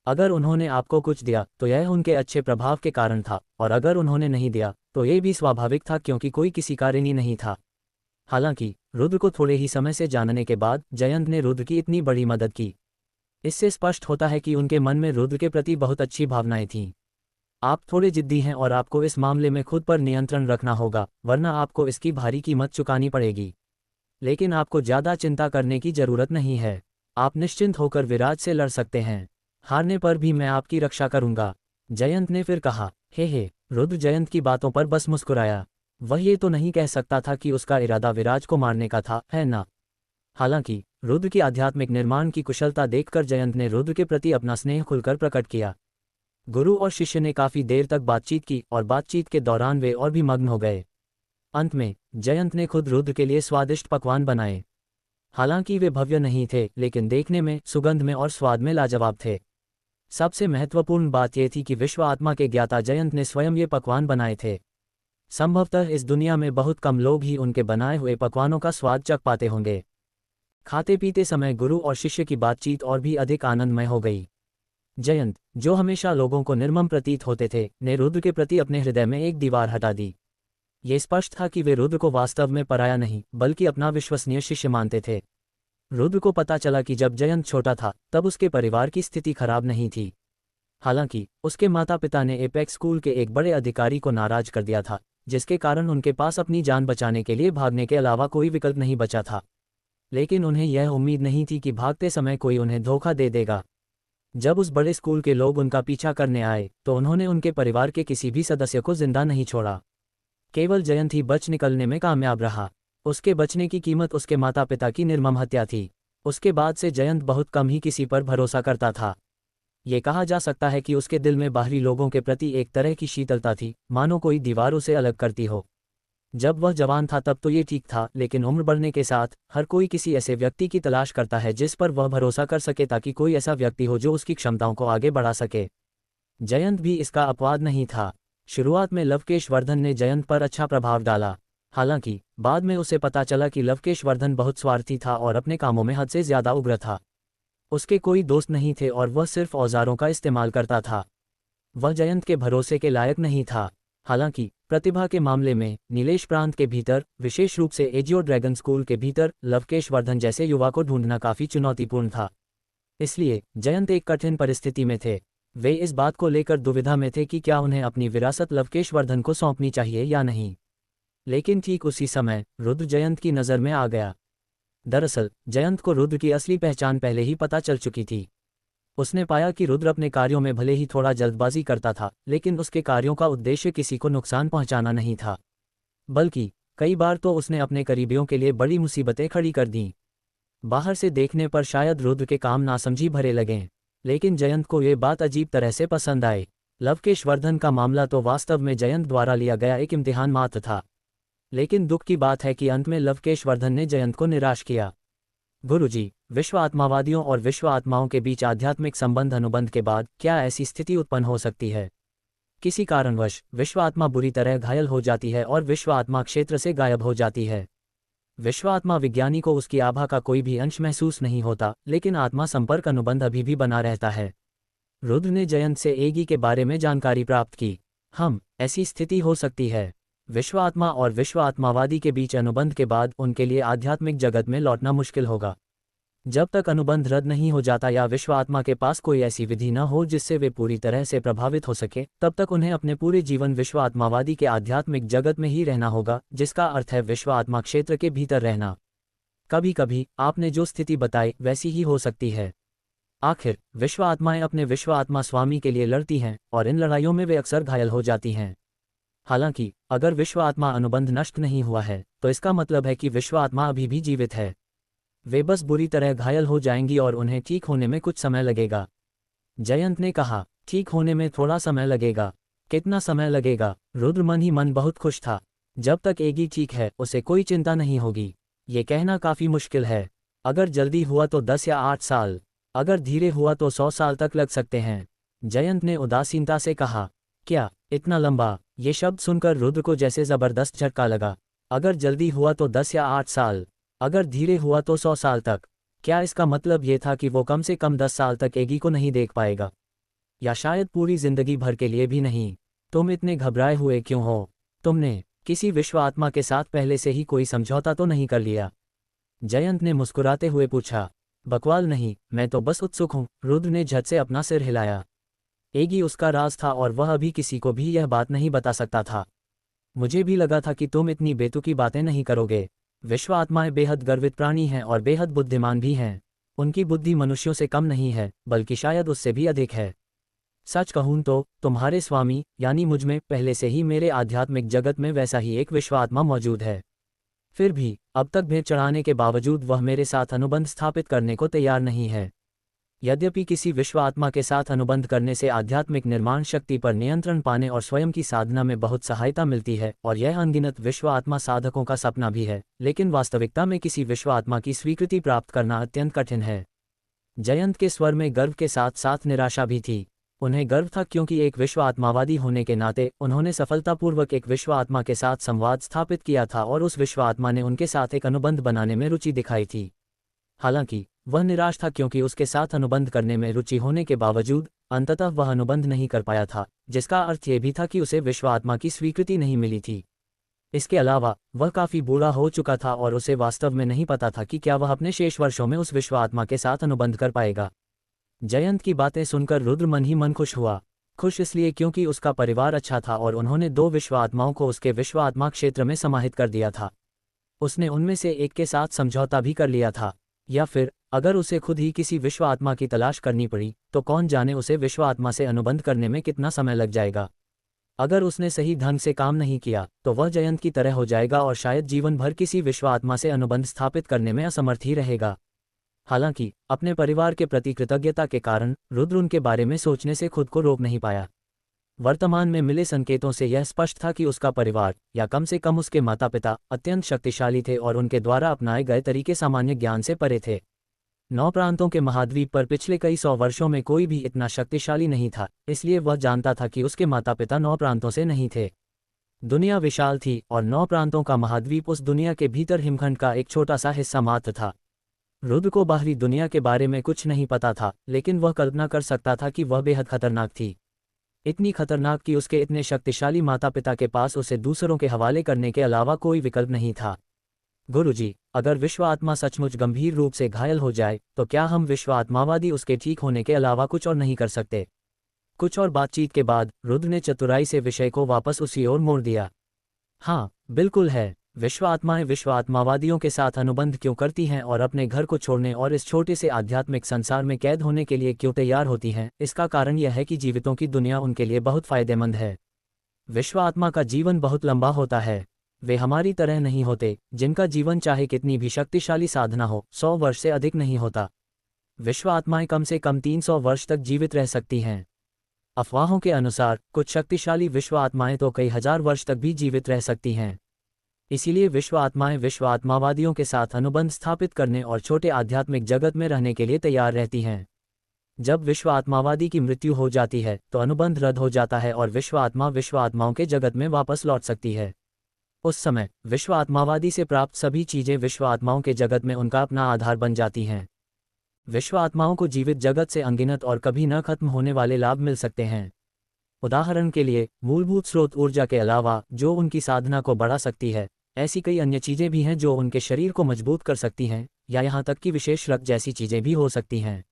अगर उन्होंने आपको कुछ दिया तो यह उनके अच्छे प्रभाव के कारण था, और अगर उन्होंने नहीं दिया तो यह भी स्वाभाविक था, क्योंकि कोई किसी का ऋणी नहीं था। हालांकि रुद्र को थोड़े ही समय से जानने के बाद जयंत ने रुद्र की इतनी बड़ी मदद की। इससे स्पष्ट होता है कि उनके मन में रुद्र के प्रति बहुत अच्छी भावनाएं थीं। आप थोड़े जिद्दी हैं और आपको इस मामले में खुद पर नियंत्रण रखना होगा, वरना आपको इसकी भारी कीमत चुकानी पड़ेगी। लेकिन आपको ज्यादा चिंता करने की जरूरत नहीं है। आप निश्चिंत होकर विराज से लड़ सकते हैं। हारने पर भी मैं आपकी रक्षा करूंगा, जयंत ने फिर कहा। हे रुद्र जयंत की बातों पर बस मुस्कुराया। वह ये तो नहीं कह सकता था कि उसका इरादा विराज को मारने का था, है ना? हालांकि रुद्र की आध्यात्मिक निर्माण की कुशलता देखकर जयंत ने रुद्र के प्रति अपना स्नेह खुलकर प्रकट किया। गुरु और शिष्य ने काफी देर तक बातचीत की, और बातचीत के दौरान वे और भी मग्न हो गए। अंत में जयंत ने खुद रुद्र के लिए स्वादिष्ट पकवान बनाए। हालांकि वे भव्य नहीं थे, लेकिन देखने में, सुगंध में और स्वाद में लाजवाब थे। सबसे महत्वपूर्ण बात यह थी कि विश्व आत्मा के ज्ञाता जयंत ने स्वयं ये पकवान बनाए थे। संभवतः इस दुनिया में बहुत कम लोग ही उनके बनाए हुए पकवानों का स्वाद चख पाते होंगे। खाते पीते समय गुरु और शिष्य की बातचीत और भी अधिक आनंदमय हो गई। जयंत, जो हमेशा लोगों को निर्मम प्रतीत होते थे, ने रुद्र के प्रति अपने हृदय में एक दीवार हटा दी। ये स्पष्ट था कि वे रुद्र को वास्तव में पराया नहीं, बल्कि अपना विश्वसनीय शिष्य मानते थे। रुद्र को पता चला कि जब जयंत छोटा था तब उसके परिवार की स्थिति खराब नहीं थी। हालांकि उसके माता पिता ने एपेक्स स्कूल के एक बड़े अधिकारी को नाराज कर दिया था, जिसके कारण उनके पास अपनी जान बचाने के लिए भागने के अलावा कोई विकल्प नहीं बचा था। लेकिन उन्हें यह उम्मीद नहीं थी कि भागते समय कोई उन्हें धोखा दे देगा। जब उस बड़े स्कूल के लोग उनका पीछा करने आए तो उन्होंने उनके परिवार के किसी भी सदस्य को जिंदा नहीं छोड़ा। केवल जयंत ही बच निकलने में कामयाब रहा। उसके बचने की कीमत उसके माता पिता की निर्मम हत्या थी। उसके बाद से जयंत बहुत कम ही किसी पर भरोसा करता था। ये कहा जा सकता है कि उसके दिल में बाहरी लोगों के प्रति एक तरह की शीतलता थी, मानो कोई दीवार उसे अलग करती हो। जब वह जवान था तब तो ये ठीक था, लेकिन उम्र बढ़ने के साथ हर कोई किसी ऐसे व्यक्ति की तलाश करता है जिस पर वह भरोसा कर सके, ताकि कोई ऐसा व्यक्ति हो जो उसकी क्षमताओं को आगे बढ़ा सके। जयंत भी इसका अपवाद नहीं था। शुरुआत में लवकेश वर्धन ने जयंत पर अच्छा प्रभाव डाला। हालांकि बाद में उसे पता चला कि लवकेश वर्धन बहुत स्वार्थी था और अपने कामों में हद से ज्यादा उग्र था। उसके कोई दोस्त नहीं थे और वह सिर्फ औजारों का इस्तेमाल करता था। वह जयंत के भरोसे के लायक नहीं था। हालांकि प्रतिभा के मामले में नीलेश प्रांत के भीतर, विशेष रूप से एजियो ड्रैगन स्कूल के भीतर, लवकेश वर्धन जैसे युवा को ढूंढना काफी चुनौतीपूर्ण था। इसलिए जयंत एक कठिन परिस्थिति में थे। वे इस बात को लेकर दुविधा में थे कि क्या उन्हें अपनी विरासत लवकेश वर्धन को सौंपनी चाहिए या नहीं। लेकिन ठीक उसी समय रुद्र जयंत की नज़र में आ गया। दरअसल जयंत को रुद्र की असली पहचान पहले ही पता चल चुकी थी। उसने पाया कि रुद्र अपने कार्यों में भले ही थोड़ा जल्दबाजी करता था, लेकिन उसके कार्यों का उद्देश्य किसी को नुकसान पहुंचाना नहीं था, बल्कि कई बार तो उसने अपने करीबियों के लिए बड़ी मुसीबतें खड़ी कर दीं। बाहर से देखने पर शायद रुद्र के काम नासमझी भरे लगें, लेकिन जयंत को ये बात अजीब तरह से पसंद आए। लवकेश वर्धन का मामला तो वास्तव में जयंत द्वारा लिया गया एक इम्तिहान मात्र था, लेकिन दुख की बात है कि अंत में लवकेश वर्धन ने जयंत को निराश किया। गुरुजी, विश्व आत्मावादियों और विश्व आत्माओं के बीच आध्यात्मिक संबंध अनुबंध के बाद क्या ऐसी स्थिति उत्पन्न हो सकती है? किसी कारणवश विश्व आत्मा बुरी तरह घायल हो जाती है और विश्व आत्मा क्षेत्र से गायब हो जाती है। विश्व आत्मा विज्ञानी को उसकी आभा का कोई भी अंश महसूस नहीं होता, लेकिन आत्मा संपर्क अनुबंध अभी भी बना रहता है। रुद्र ने जयंत से एगी के बारे में जानकारी प्राप्त की। ऐसी स्थिति हो सकती है। विश्व आत्मा और विश्व आत्मावादी के बीच अनुबंध के बाद उनके लिए आध्यात्मिक जगत में लौटना मुश्किल होगा। जब तक अनुबंध रद्द नहीं हो जाता या विश्व आत्मा के पास कोई ऐसी विधि न हो जिससे वे पूरी तरह से प्रभावित हो सके, तब तक उन्हें अपने पूरे जीवन विश्व आत्मावादी के आध्यात्मिक जगत में ही रहना होगा, जिसका अर्थ है विश्व आत्मा क्षेत्र के भीतर रहना। कभी कभी आपने जो स्थिति बताई वैसी ही हो सकती है। आखिर विश्व आत्माएं अपने विश्व आत्मा स्वामी के लिए लड़ती हैं और इन लड़ाइयों में वे अक्सर घायल हो जाती हैं। हालांकि अगर विश्व आत्मा अनुबंध नष्ट नहीं हुआ है तो इसका मतलब है कि विश्व आत्मा अभी भी जीवित है। वे बस बुरी तरह घायल हो जाएंगी और उन्हें ठीक होने में कुछ समय लगेगा। जयंत ने कहा, ठीक होने में थोड़ा समय लगेगा? कितना समय लगेगा? रुद्र मन ही मन बहुत खुश था। जब तक एगी ठीक है उसे कोई चिंता नहीं होगी। ये कहना काफी मुश्किल है। अगर जल्दी हुआ तो 10 या 8 साल, अगर धीरे हुआ तो 100 साल तक लग सकते हैं। जयंत ने उदासीनता से कहा, क्या इतना लंबा? ये शब्द सुनकर रुद्र को जैसे जबरदस्त झटका लगा। अगर जल्दी हुआ तो 10 या 8 साल, अगर धीरे हुआ तो 100 साल तक। क्या इसका मतलब ये था कि वो कम से कम 10 साल तक एगी को नहीं देख पाएगा? या शायद पूरी जिंदगी भर के लिए भी नहीं? तुम इतने घबराए हुए क्यों हो? तुमने किसी विश्व आत्मा के साथ पहले से ही कोई समझौता तो नहीं कर लिया? जयंत ने मुस्कुराते हुए पूछा। बकवाल नहीं, मैं तो बस उत्सुक हूँ। रुद्र ने झट से अपना सिर हिलाया। एगी उसका राज था और वह अभी किसी को भी यह बात नहीं बता सकता था। मुझे भी लगा था कि तुम इतनी बेतुकी बातें नहीं करोगे। विश्व आत्माएं बेहद गर्वित प्राणी हैं और बेहद बुद्धिमान भी हैं। उनकी बुद्धि मनुष्यों से कम नहीं है, बल्कि शायद उससे भी अधिक है। सच कहूं तो तुम्हारे स्वामी यानी मुझ में पहले से ही मेरे आध्यात्मिक जगत में वैसा ही एक विश्व आत्मा मौजूद है। फिर भी अब तक भेद चढ़ाने के बावजूद वह मेरे साथ अनुबंध स्थापित करने को तैयार नहीं है। यद्यपि किसी विश्व आत्मा के साथ अनुबंध करने से आध्यात्मिक निर्माण शक्ति पर नियंत्रण पाने और स्वयं की साधना में बहुत सहायता मिलती है और यह अनगिनत विश्व आत्मा साधकों का सपना भी है, लेकिन वास्तविकता में किसी विश्व आत्मा की स्वीकृति प्राप्त करना अत्यंत कठिन है। जयंत के स्वर में गर्व के साथ साथ निराशा भी थी। उन्हें गर्व था क्योंकि एक विश्व आत्मावादी होने के नाते उन्होंने सफलतापूर्वक एक विश्व आत्मा के साथ संवाद स्थापित किया था और उस विश्व आत्मा ने उनके साथ एक अनुबंध बनाने में रुचि दिखाई थी। हालांकि वह निराश था क्योंकि उसके साथ अनुबंध करने में रुचि होने के बावजूद अंततः वह अनुबंध नहीं कर पाया था, जिसका अर्थ ये भी था कि उसे विश्व आत्मा की स्वीकृति नहीं मिली थी। इसके अलावा वह काफी बूढ़ा हो चुका था और उसे वास्तव में नहीं पता था कि क्या वह अपने शेष वर्षों में उस विश्व आत्मा के साथ अनुबंध कर पाएगा। जयंत की बातें सुनकर रुद्र मन ही मन खुश हुआ। खुश इसलिए क्योंकि उसका परिवार अच्छा था और उन्होंने 2 विश्व आत्माओं को उसके विश्व आत्मा क्षेत्र में समाहित कर दिया था। उसने उनमें से एक के साथ समझौता भी कर लिया था, या फिर अगर उसे खुद ही किसी विश्व आत्मा की तलाश करनी पड़ी तो कौन जाने उसे विश्व आत्मा से अनुबंध करने में कितना समय लग जाएगा। अगर उसने सही ढंग से काम नहीं किया तो वह जयंत की तरह हो जाएगा और शायद जीवन भर किसी विश्व आत्मा से अनुबंध स्थापित करने में असमर्थ ही रहेगा। हालांकि अपने परिवार के प्रति कृतज्ञता के कारण रुद्र उनके बारे में सोचने से खुद को रोक नहीं पाया। वर्तमान में मिले संकेतों से यह स्पष्ट था कि उसका परिवार, या कम से कम उसके माता पिता, अत्यंत शक्तिशाली थे और उनके द्वारा अपनाए गए तरीके सामान्य ज्ञान से परे थे। 9 प्रांतों के महाद्वीप पर पिछले कई 100 वर्षों में कोई भी इतना शक्तिशाली नहीं था, इसलिए वह जानता था कि उसके माता पिता 9 प्रांतों से नहीं थे। दुनिया विशाल थी और 9 प्रांतों का महाद्वीप उस दुनिया के भीतर हिमखंड का एक छोटा सा हिस्सा मात्र था। रुद्र को बाहरी दुनिया के बारे में कुछ नहीं पता था, लेकिन वह कल्पना कर सकता था कि वह बेहद खतरनाक थी। इतनी खतरनाक कि उसके इतने शक्तिशाली माता पिता के पास उसे दूसरों के हवाले करने के अलावा कोई विकल्प नहीं था। गुरुजी, अगर विश्व आत्मा सचमुच गंभीर रूप से घायल हो जाए तो क्या हम विश्व आत्मावादी उसके ठीक होने के अलावा कुछ और नहीं कर सकते? कुछ और बातचीत के बाद रुद्र ने चतुराई से विषय को वापस उसी ओर मोड़ दिया। हाँ, बिल्कुल है। विश्व आत्माएं विश्व आत्मावादियों के साथ अनुबंध क्यों करती हैं और अपने घर को छोड़ने और इस छोटे से आध्यात्मिक संसार में कैद होने के लिए क्यों तैयार होती हैं? इसका कारण यह है कि जीवितों की दुनिया उनके लिए बहुत फायदेमंद है। विश्व आत्मा का जीवन बहुत लंबा होता है। वे हमारी तरह नहीं होते, जिनका जीवन चाहे कितनी भी शक्तिशाली साधना हो, 100 वर्ष से अधिक नहीं होता। विश्व आत्माएं कम से कम 300 वर्ष तक जीवित रह सकती हैं। अफवाहों के अनुसार कुछ शक्तिशाली विश्व आत्माएं तो कई हजार वर्ष तक भी जीवित रह सकती हैं। इसीलिए विश्व आत्माएं विश्व आत्मावादियों के साथ अनुबंध स्थापित करने और छोटे आध्यात्मिक जगत में रहने के लिए तैयार रहती हैं। जब विश्व आत्मावादी की मृत्यु हो जाती है तो अनुबंध रद्द हो जाता है और विश्व आत्माओं के जगत में वापस लौट सकती है। उस समय विश्व आत्मावादी से प्राप्त सभी चीजें विश्व आत्माओं के जगत में उनका अपना आधार बन जाती हैं। विश्व आत्माओं को जीवित जगत से अनगिनत और कभी न खत्म होने वाले लाभ मिल सकते हैं। उदाहरण के लिए मूलभूत स्रोत ऊर्जा के अलावा जो उनकी साधना को बढ़ा सकती है, ऐसी कई अन्य चीजें भी हैं जो उनके शरीर को मजबूत कर सकती हैं, या यहाँ तक कि विशेष रक्त जैसी चीजें भी हो सकती हैं।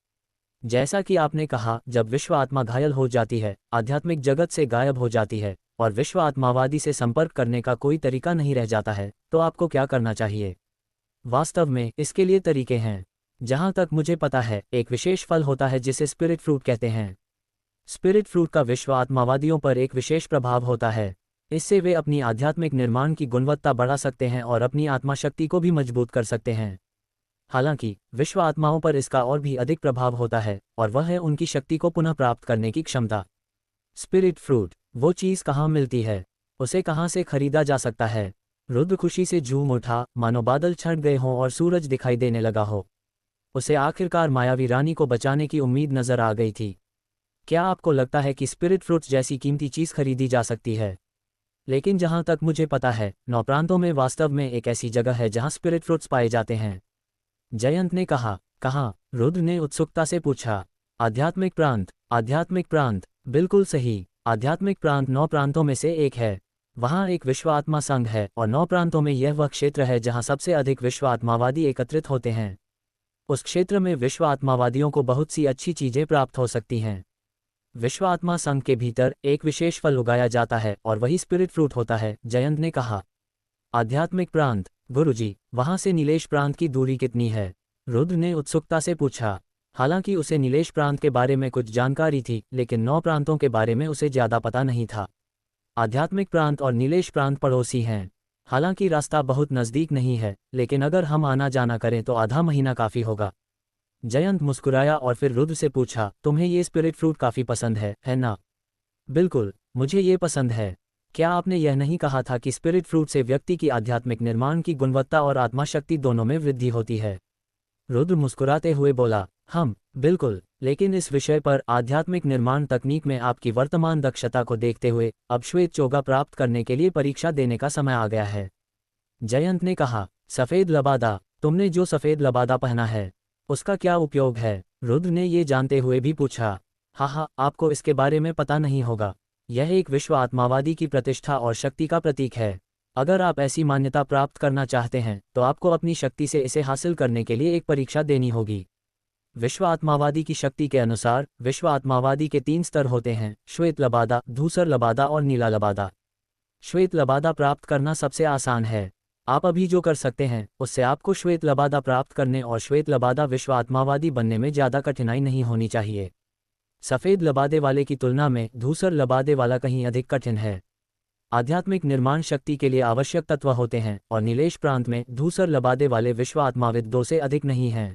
जैसा कि आपने कहा, जब विश्व आत्मा घायल हो जाती है, आध्यात्मिक जगत से गायब हो जाती है और विश्व आत्मावादी से संपर्क करने का कोई तरीका नहीं रह जाता है, तो आपको क्या करना चाहिए? वास्तव में इसके लिए तरीके हैं। जहां तक मुझे पता है, एक विशेष फल होता है जिसे स्पिरिट फ्रूट कहते हैं। स्पिरिट फ्रूट का विश्व आत्मावादियों पर एक विशेष प्रभाव होता है। इससे वे अपनी आध्यात्मिक निर्माण की गुणवत्ता बढ़ा सकते हैं और अपनी आत्मा शक्ति को भी मजबूत कर सकते हैं। हालांकि विश्व आत्माओं पर इसका और भी अधिक प्रभाव होता है, और वह है उनकी शक्ति को पुनः प्राप्त करने की क्षमता। स्पिरिट फ्रूट वो चीज़ कहाँ मिलती है? उसे कहाँ से खरीदा जा सकता है? रुद्र खुशी से झूम उठा, मानो बादल छट गए हों और सूरज दिखाई देने लगा हो। उसे आखिरकार मायावी रानी को बचाने की उम्मीद नजर आ गई थी। क्या आपको लगता है कि स्पिरिट फ्रूट्स जैसी कीमती चीज़ खरीदी जा सकती है? लेकिन जहां तक मुझे पता है, 9 प्रांतों में वास्तव में एक ऐसी जगह है जहां स्पिरिट फ्रूट्स पाए जाते हैं। जयंत ने कहा। कहाँ? रुद्र ने उत्सुकता से पूछा। आध्यात्मिक प्रांत। आध्यात्मिक प्रांत, बिल्कुल सही। आध्यात्मिक प्रांत 9 प्रांतों में से एक है। वहाँ एक विश्व आत्मा संघ है और 9 प्रांतों में यह वह क्षेत्र है जहाँ सबसे अधिक विश्व आत्मावादी एकत्रित होते हैं। उस क्षेत्र में विश्व आत्मावादियों को बहुत सी अच्छी चीजें प्राप्त हो सकती हैं। विश्व आत्मा संघ के भीतर एक विशेष फल उगाया जाता है और वही स्पिरिट फ्रूट होता है, जयंत ने कहा। आध्यात्मिक प्रांत, गुरुजी, वहां से नीलेश प्रांत की दूरी कितनी है? रुद्र ने उत्सुकता से पूछा। हालांकि उसे नीलेश प्रांत के बारे में कुछ जानकारी थी, लेकिन 9 प्रांतों के बारे में उसे ज्यादा पता नहीं था। आध्यात्मिक प्रांत और नीलेश प्रांत पड़ोसी हैं। हालांकि रास्ता बहुत नज़दीक नहीं है, लेकिन अगर हम आना जाना करें तो आधा महीना काफ़ी होगा। जयंत मुस्कुराया और फिर रुद्र से पूछा, तुम्हें ये स्पिरिट फ्रूट काफ़ी पसंद है ना? बिल्कुल, मुझे ये पसंद है। क्या आपने यह नहीं कहा था कि स्पिरिट फ्रूट से व्यक्ति की आध्यात्मिक निर्माण की गुणवत्ता और आत्मा शक्ति दोनों में वृद्धि होती है? रुद्र मुस्कुराते हुए बोला, बिल्कुल, लेकिन इस विषय पर आध्यात्मिक निर्माण तकनीक में आपकी वर्तमान दक्षता को देखते हुए अब श्वेत चोगा प्राप्त करने के लिए परीक्षा देने का समय आ गया है। जयंत ने कहा। सफ़ेद लबादा, तुमने जो सफ़ेद लबादा पहना है उसका क्या उपयोग है? रुद्र ने ये जानते हुए भी पूछा। हाँ, आपको इसके बारे में पता नहीं होगा। यह एक विश्व आत्मावादी की प्रतिष्ठा और शक्ति का प्रतीक है। अगर आप ऐसी मान्यता प्राप्त करना चाहते हैं तो आपको अपनी शक्ति से इसे हासिल करने के लिए एक परीक्षा देनी होगी। विश्व आत्मावादी की शक्ति के अनुसार विश्व आत्मावादी के 3 स्तर होते हैं: श्वेत लबादा, धूसर लबादा और नीला लबादा। श्वेत लबादा प्राप्त करना सबसे आसान है। आप अभी जो कर सकते हैं उससे आपको श्वेत लबादा प्राप्त करने और श्वेत लबादा विश्व आत्मावादी बनने में ज़्यादा कठिनाई नहीं होनी चाहिए। सफ़ेद लबादे वाले की तुलना में धूसर लबादे वाला कहीं अधिक कठिन है। आध्यात्मिक निर्माण शक्ति के लिए आवश्यक तत्व होते हैं और नीलेश प्रांत में धूसर लबादे वाले विश्व आत्माविद 2 से अधिक नहीं हैं।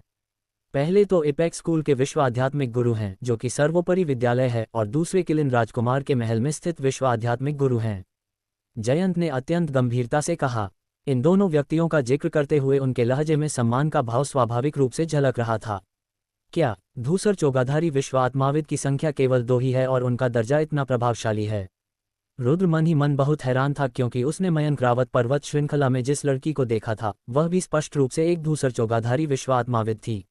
पहले तो एपेक्स स्कूल के विश्व आध्यात्मिक गुरु हैं, जो कि सर्वोपरि विद्यालय है, और दूसरे किलिन राजकुमार के महल में स्थित विश्व आध्यात्मिक गुरु हैं। जयंत ने अत्यंत गंभीरता से कहा। इन दोनों व्यक्तियों का जिक्र करते हुए उनके लहजे में सम्मान का भाव स्वाभाविक रूप से झलक रहा था। क्या धूसर चोगाधारी विश्व आत्माविद की संख्या केवल 2 ही है और उनका दर्जा इतना प्रभावशाली है? रुद्र मन ही मन बहुत हैरान था, क्योंकि उसने मयंक रावत पर्वत श्रृंखला में जिस लड़की को देखा था वह भी स्पष्ट रूप से एक धूसर चोगाधारी विश्व आत्माविद थी।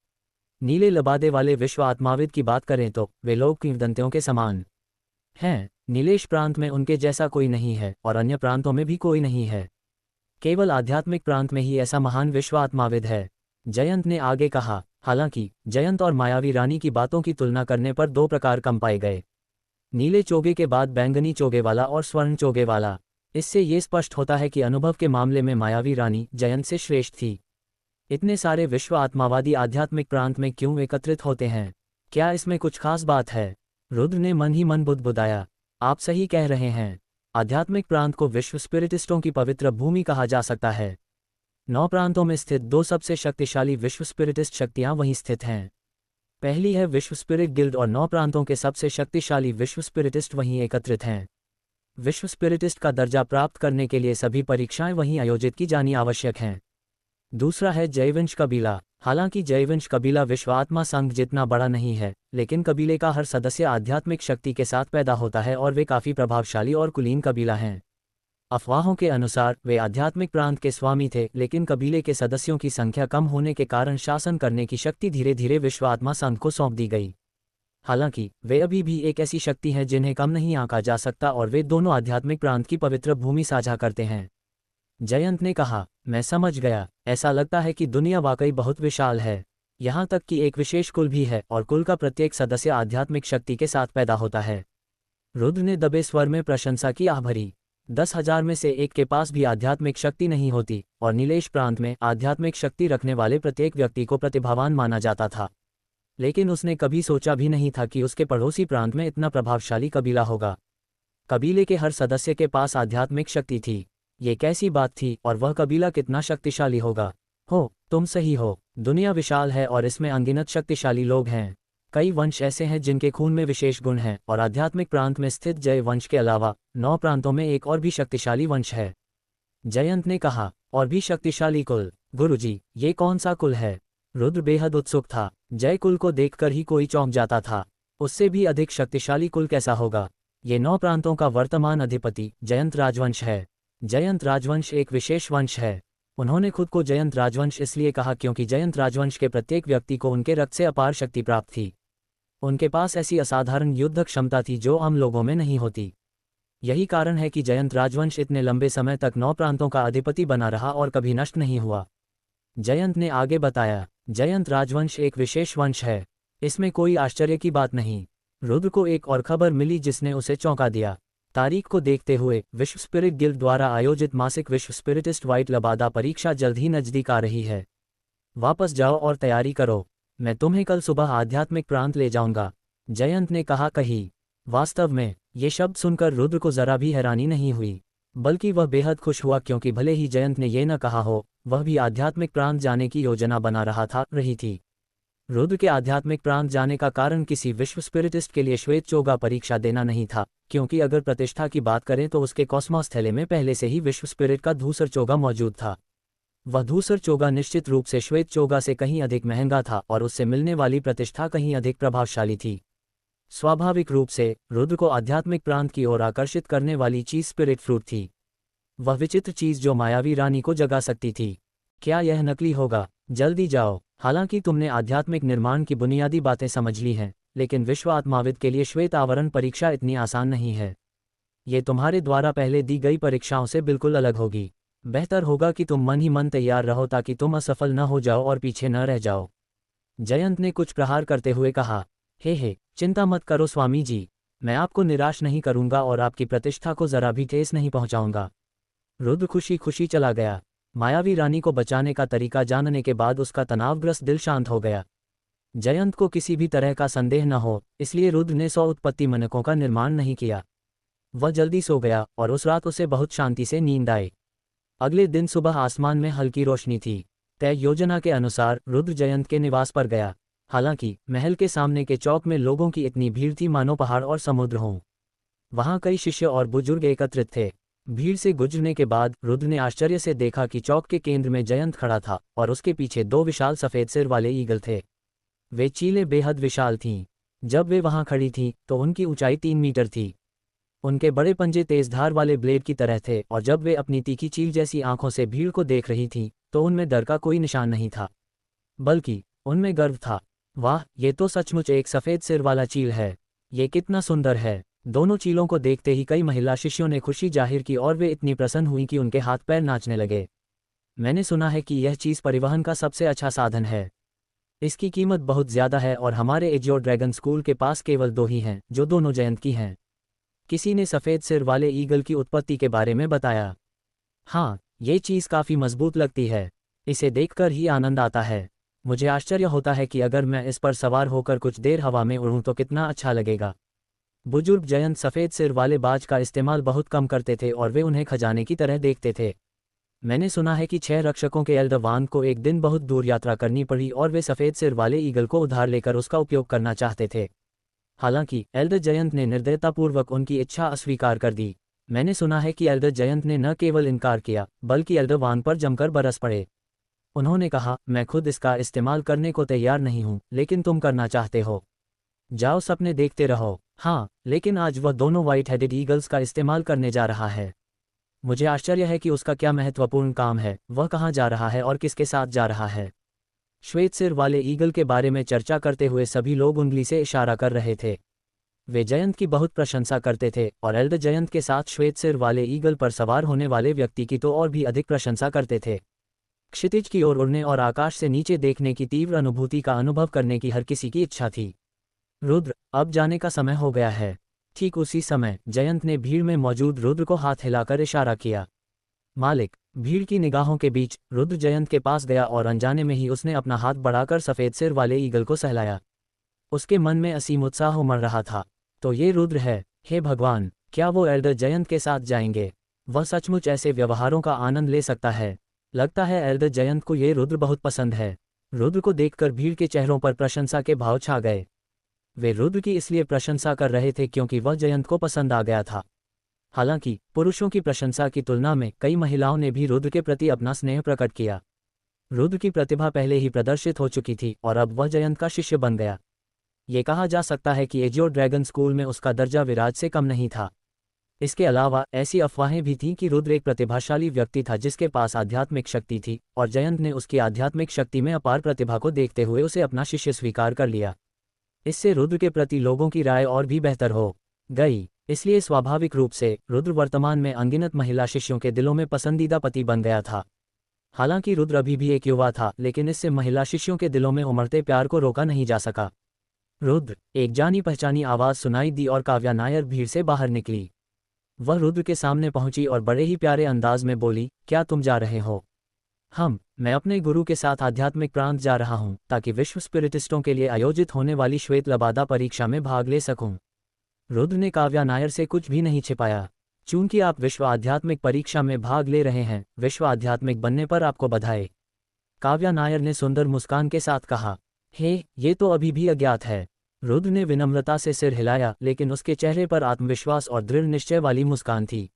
नीले लबादे वाले विश्व आत्माविद की बात करें तो वे लोक किंवदंतियों के समान हैं। नीलेश प्रांत में उनके जैसा कोई नहीं है और अन्य प्रांतों में भी कोई नहीं है। केवल आध्यात्मिक प्रांत में ही ऐसा महान विश्व आत्माविद है, जयंत ने आगे कहा। हालांकि जयंत और मायावी रानी की बातों की तुलना करने पर 2 प्रकार कम पाए गए: नीले चोगे के बाद बैंगनी चोगे वाला और स्वर्ण चोगे वाला। इससे ये स्पष्ट होता है कि अनुभव के मामले में मायावी रानी जयंत से श्रेष्ठ थी। इतने सारे विश्व आत्मावादी आध्यात्मिक प्रांत में क्यों एकत्रित होते हैं? क्या इसमें कुछ खास बात है? रुद्र ने मन ही मन बुदबुदाया। आप सही कह रहे हैं। आध्यात्मिक प्रांत को विश्व स्पिरिटिस्टों की पवित्र भूमि कहा जा सकता है। 9 प्रांतों में स्थित 2 सबसे शक्तिशाली विश्व स्पिरिटिस्ट शक्तियां वहीं स्थित हैं। पहली है विश्व स्पिरिट गिल्ड और 9 प्रांतों के सबसे शक्तिशाली विश्व स्पिरिटिस्ट वहीं एकत्रित हैं। विश्व स्पिरिटिस्ट का दर्जा प्राप्त करने के लिए सभी परीक्षाएं वहीं आयोजित की जानी आवश्यक हैं। दूसरा है जयवंश कबीला। हालांकि जयवंश कबीला विश्व आत्मा संघ जितना बड़ा नहीं है, लेकिन कबीले का हर सदस्य आध्यात्मिक शक्ति के साथ पैदा होता है और वे काफ़ी प्रभावशाली और कुलीन कबीला हैं। अफवाहों के अनुसार वे आध्यात्मिक प्रांत के स्वामी थे, लेकिन कबीले के सदस्यों की संख्या कम होने के कारण शासन करने की शक्ति धीरे धीरे विश्व आत्मा संघ को सौंप दी गई। हालांकि वे अभी भी एक ऐसी शक्ति हैं जिन्हें कम नहीं आंका जा सकता और वे दोनों आध्यात्मिक प्रांत की पवित्र भूमि साझा करते हैं। जयंत ने कहा, मैं समझ गया। ऐसा लगता है कि दुनिया वाकई बहुत विशाल है। यहाँ तक कि एक विशेष कुल भी है और कुल का प्रत्येक सदस्य आध्यात्मिक शक्ति के साथ पैदा होता है। रुद्र ने दबे स्वर में प्रशंसा की आह भरी। 10,000 में से एक के पास भी आध्यात्मिक शक्ति नहीं होती और नीलेश प्रांत में आध्यात्मिक शक्ति रखने वाले प्रत्येक व्यक्ति को प्रतिभावान माना जाता था। लेकिन उसने कभी सोचा भी नहीं था कि उसके पड़ोसी प्रांत में इतना प्रभावशाली कबीला होगा। कबीले के हर सदस्य के पास आध्यात्मिक शक्ति थी। ये कैसी बात थी और वह कबीला कितना शक्तिशाली होगा? तुम सही हो। दुनिया विशाल है और इसमें अनगिनत शक्तिशाली लोग हैं। कई वंश ऐसे हैं जिनके खून में विशेष गुण हैं और आध्यात्मिक प्रांत में स्थित जय वंश के अलावा 9 प्रांतों में एक और भी शक्तिशाली वंश है। जयंत ने कहा, और भी शक्तिशाली कुल? गुरुजी, ये कौन सा कुल है? रुद्र बेहद उत्सुक था। जय कुल को देखकर ही कोई चौंक जाता था। उससे भी अधिक शक्तिशाली कुल कैसा होगा? ये 9 प्रांतों का वर्तमान अधिपति जयंत राजवंश है। जयंत राजवंश एक विशेष वंश है। उन्होंने खुद को जयंत राजवंश इसलिए कहा क्योंकि जयंत राजवंश के प्रत्येक व्यक्ति को उनके रक्त से अपार शक्ति प्राप्त थी। उनके पास ऐसी असाधारण युद्ध क्षमता थी जो आम लोगों में नहीं होती। यही कारण है कि जयंत राजवंश इतने लंबे समय तक 9 प्रांतों का अधिपति बना रहा और कभी नष्ट नहीं हुआ। जयंत ने आगे बताया, जयंत राजवंश एक विशेष वंश है। इसमें कोई आश्चर्य की बात नहीं। रुद्र को एक और खबर मिली जिसने उसे चौंका दिया। तारीख को देखते हुए विश्व स्पिरिट गिल्ड द्वारा आयोजित मासिक विश्व स्पिरिटिस्ट वाइट लबादा परीक्षा जल्द ही नजदीक आ रही है। वापस जाओ और तैयारी करो। मैं तुम्हें कल सुबह आध्यात्मिक प्रांत ले जाऊंगा। जयंत ने कहा। कही। वास्तव में ये शब्द सुनकर रुद्र को जरा भी हैरानी नहीं हुई, बल्कि वह बेहद खुश हुआ क्योंकि भले ही जयंत ने ये न कहा हो, वह भी आध्यात्मिक प्रांत जाने की योजना बना रही थी। रुद्र के आध्यात्मिक प्रांत जाने का कारण किसी विश्व स्पिरिटिस्ट के लिए श्वेत चोगा परीक्षा देना नहीं था, क्योंकि अगर प्रतिष्ठा की बात करें तो उसके कॉस्मॉस थैले में पहले से ही विश्व स्पिरिट का धूसर चोगा मौजूद था। वह धूसर चोगा निश्चित रूप से श्वेत चोगा से कहीं अधिक महंगा था और उससे मिलने वाली प्रतिष्ठा कहीं अधिक प्रभावशाली थी। स्वाभाविक रूप से रुद्र को आध्यात्मिक प्रांत की ओर आकर्षित करने वाली चीज स्पिरिट फ्रूट थी। वह विचित्र चीज जो मायावी रानी को जगा सकती थी। क्या यह नकली होगा? जल्दी जाओ। हालांकि तुमने आध्यात्मिक निर्माण की बुनियादी बातें समझ ली हैं, लेकिन विश्व आत्माविद के लिए श्वेत आवरण परीक्षा इतनी आसान नहीं है। ये तुम्हारे द्वारा पहले दी गई परीक्षाओं से बिल्कुल अलग होगी। बेहतर होगा कि तुम मन ही मन तैयार रहो ताकि तुम असफल न हो जाओ और पीछे न रह जाओ। जयंत ने कुछ प्रहार करते हुए कहा। हे, चिंता मत करो स्वामी जी, मैं आपको निराश नहीं करूंगा और आपकी प्रतिष्ठा को जरा भी ठेस नहीं पहुंचाऊंगा। रुद्र खुशी खुशी चला गया। मायावी रानी को बचाने का तरीका जानने के बाद उसका तनावग्रस्त दिल शांत हो गया। जयंत को किसी भी तरह का संदेह न हो, इसलिए रुद्र ने 100 उत्पत्ति मनकों का निर्माण नहीं किया। वह जल्दी सो गया और उस रात उसे बहुत शांति से नींद आई। अगले दिन सुबह आसमान में हल्की रोशनी थी। तय योजना के अनुसार रुद्र जयंत के निवास पर गया। हालांकि महल के सामने के चौक में लोगों की इतनी भीड़ थी मानो पहाड़ और समुद्र हों। वहां कई शिष्य और बुजुर्ग एकत्रित थे। भीड़ से गुजरने के बाद रुद्र ने आश्चर्य से देखा कि चौक के केंद्र में जयंत खड़ा था और उसके पीछे 2 विशाल सफेद सिर वाले ईगल थे। वे चीलें बेहद विशाल थीं। जब वे वहां खड़ी थीं तो उनकी ऊंचाई 3 मीटर थी। उनके बड़े पंजे तेज धार वाले ब्लेड की तरह थे और जब वे अपनी तीखी चील जैसी आंखों से भीड़ को देख रही थीं तो उनमें डर का कोई निशान नहीं था, बल्कि उनमें गर्व था। वाह, ये तो सचमुच एक सफ़ेद सिर वाला चील है। ये कितना सुंदर है। दोनों चीलों को देखते ही कई महिला शिष्यों ने खुशी जाहिर की और वे इतनी प्रसन्न हुई कि उनके हाथ पैर नाचने लगे। मैंने सुना है कि यह चीज़ परिवहन का सबसे अच्छा साधन है। इसकी कीमत बहुत ज़्यादा है और हमारे एजियो ड्रैगन स्कूल के पास केवल 2 ही हैं जो दोनों जयंत की हैं। किसी ने सफ़ेद सिर वाले ईगल की उत्पत्ति के बारे में बताया। हाँ, ये चीज़ काफ़ी मजबूत लगती है। इसे देखकर ही आनंद आता है। मुझे आश्चर्य होता है कि अगर मैं इस पर सवार होकर कुछ देर हवा में उड़ूं तो कितना अच्छा लगेगा। बुजुर्ग जयंत सफ़ेद सिर वाले बाज का इस्तेमाल बहुत कम करते थे और वे उन्हें खजाने की तरह देखते थे। मैंने सुना है कि 6 रक्षकों के एल्डर वान को एक दिन बहुत दूर यात्रा करनी पड़ी और वे सफ़ेद सिर वाले ईगल को उधार लेकर उसका उपयोग करना चाहते थे। हालांकि एल्डर जयंत ने निर्दयतापूर्वक उनकी इच्छा अस्वीकार कर दी। मैंने सुना है कि एल्डर जयंत ने न केवल इनकार किया बल्कि एल्डर वान पर जमकर बरस पड़े। उन्होंने कहा, मैं खुद इसका इस्तेमाल करने को तैयार नहीं हूं, लेकिन तुम करना चाहते हो। जाओ सपने देखते रहो। हाँ, लेकिन आज वह दोनों व्हाइट हेडेड ईगल्स का इस्तेमाल करने जा रहा है। मुझे आश्चर्य है कि उसका क्या महत्वपूर्ण काम है, वह कहाँ जा रहा है और किसके साथ जा रहा है। श्वेत सिर वाले ईगल के बारे में चर्चा करते हुए सभी लोग उंगली से इशारा कर रहे थे। वे जयंत की बहुत प्रशंसा करते थे और एल्डर जयंत के साथ श्वेत सिर वाले ईगल पर सवार होने वाले व्यक्ति की तो और भी अधिक प्रशंसा करते थे। क्षितिज की ओर उड़ने और आकाश से नीचे देखने की तीव्र अनुभूति का अनुभव करने की हर किसी की इच्छा थी। रुद्र, अब जाने का समय हो गया है। ठीक उसी समय जयंत ने भीड़ में मौजूद रुद्र को हाथ हिलाकर इशारा किया। मालिक। भीड़ की निगाहों के बीच रुद्र जयंत के पास गया और अनजाने में ही उसने अपना हाथ बढ़ाकर सफ़ेद सिर वाले ईगल को सहलाया। उसके मन में असीम उत्साह उमड़ रहा था। तो ये रुद्र है। हे भगवान, क्या वो एल्डर जयंत के साथ जाएंगे? वह सचमुच ऐसे व्यवहारों का आनंद ले सकता है। लगता है एल्डर जयंत को ये रुद्र बहुत पसंद है। रुद्र को देखकर भीड़ के चेहरों पर प्रशंसा के भाव छा गए। वे रुद्र की इसलिए प्रशंसा कर रहे थे क्योंकि वह जयंत को पसंद आ गया था। हालांकि पुरुषों की प्रशंसा की तुलना में कई महिलाओं ने भी रुद्र के प्रति अपना स्नेह प्रकट किया। रुद्र की प्रतिभा पहले ही प्रदर्शित हो चुकी थी और अब वह जयंत का शिष्य बन गया। ये कहा जा सकता है कि एजियो ड्रैगन स्कूल में उसका दर्जा विराज से कम नहीं था। इसके अलावा ऐसी अफवाहें भी थीं कि रुद्र एक प्रतिभाशाली व्यक्ति था जिसके पास आध्यात्मिक शक्ति थी और जयंत ने उसकी आध्यात्मिक शक्ति में अपार प्रतिभा को देखते हुए उसे अपना शिष्य स्वीकार कर लिया। इससे रुद्र के प्रति लोगों की राय और भी बेहतर हो गई। इसलिए स्वाभाविक रूप से रुद्र वर्तमान में अनगिनत महिला शिष्यों के दिलों में पसंदीदा पति बन गया था। हालांकि रुद्र अभी भी एक युवा था, लेकिन इससे महिला शिष्यों के दिलों में उमड़ते प्यार को रोका नहीं जा सका। रुद्र, एक जानी पहचानी आवाज़ सुनाई दी और काव्या नायर भीड़ से बाहर निकली। वह रुद्र के सामने पहुंची और बड़े ही प्यारे अंदाज में बोली, क्या तुम जा रहे हो? मैं अपने गुरु के साथ आध्यात्मिक प्रांत जा रहा हूं ताकि विश्व स्पिरिटिस्टों के लिए आयोजित होने वाली श्वेत लबादा परीक्षा में भाग ले सकूं। रुद्र ने काव्या नायर से कुछ भी नहीं छिपाया। चूंकि आप विश्व आध्यात्मिक परीक्षा में भाग ले रहे हैं, विश्व आध्यात्मिक बनने पर आपको बधाई। काव्या नायर ने सुंदर मुस्कान के साथ कहा। ये तो अभी भी अज्ञात है। रुद्र ने विनम्रता से सिर हिलाया, लेकिन उसके चेहरे पर आत्मविश्वास और दृढ़ निश्चय वाली मुस्कान थी।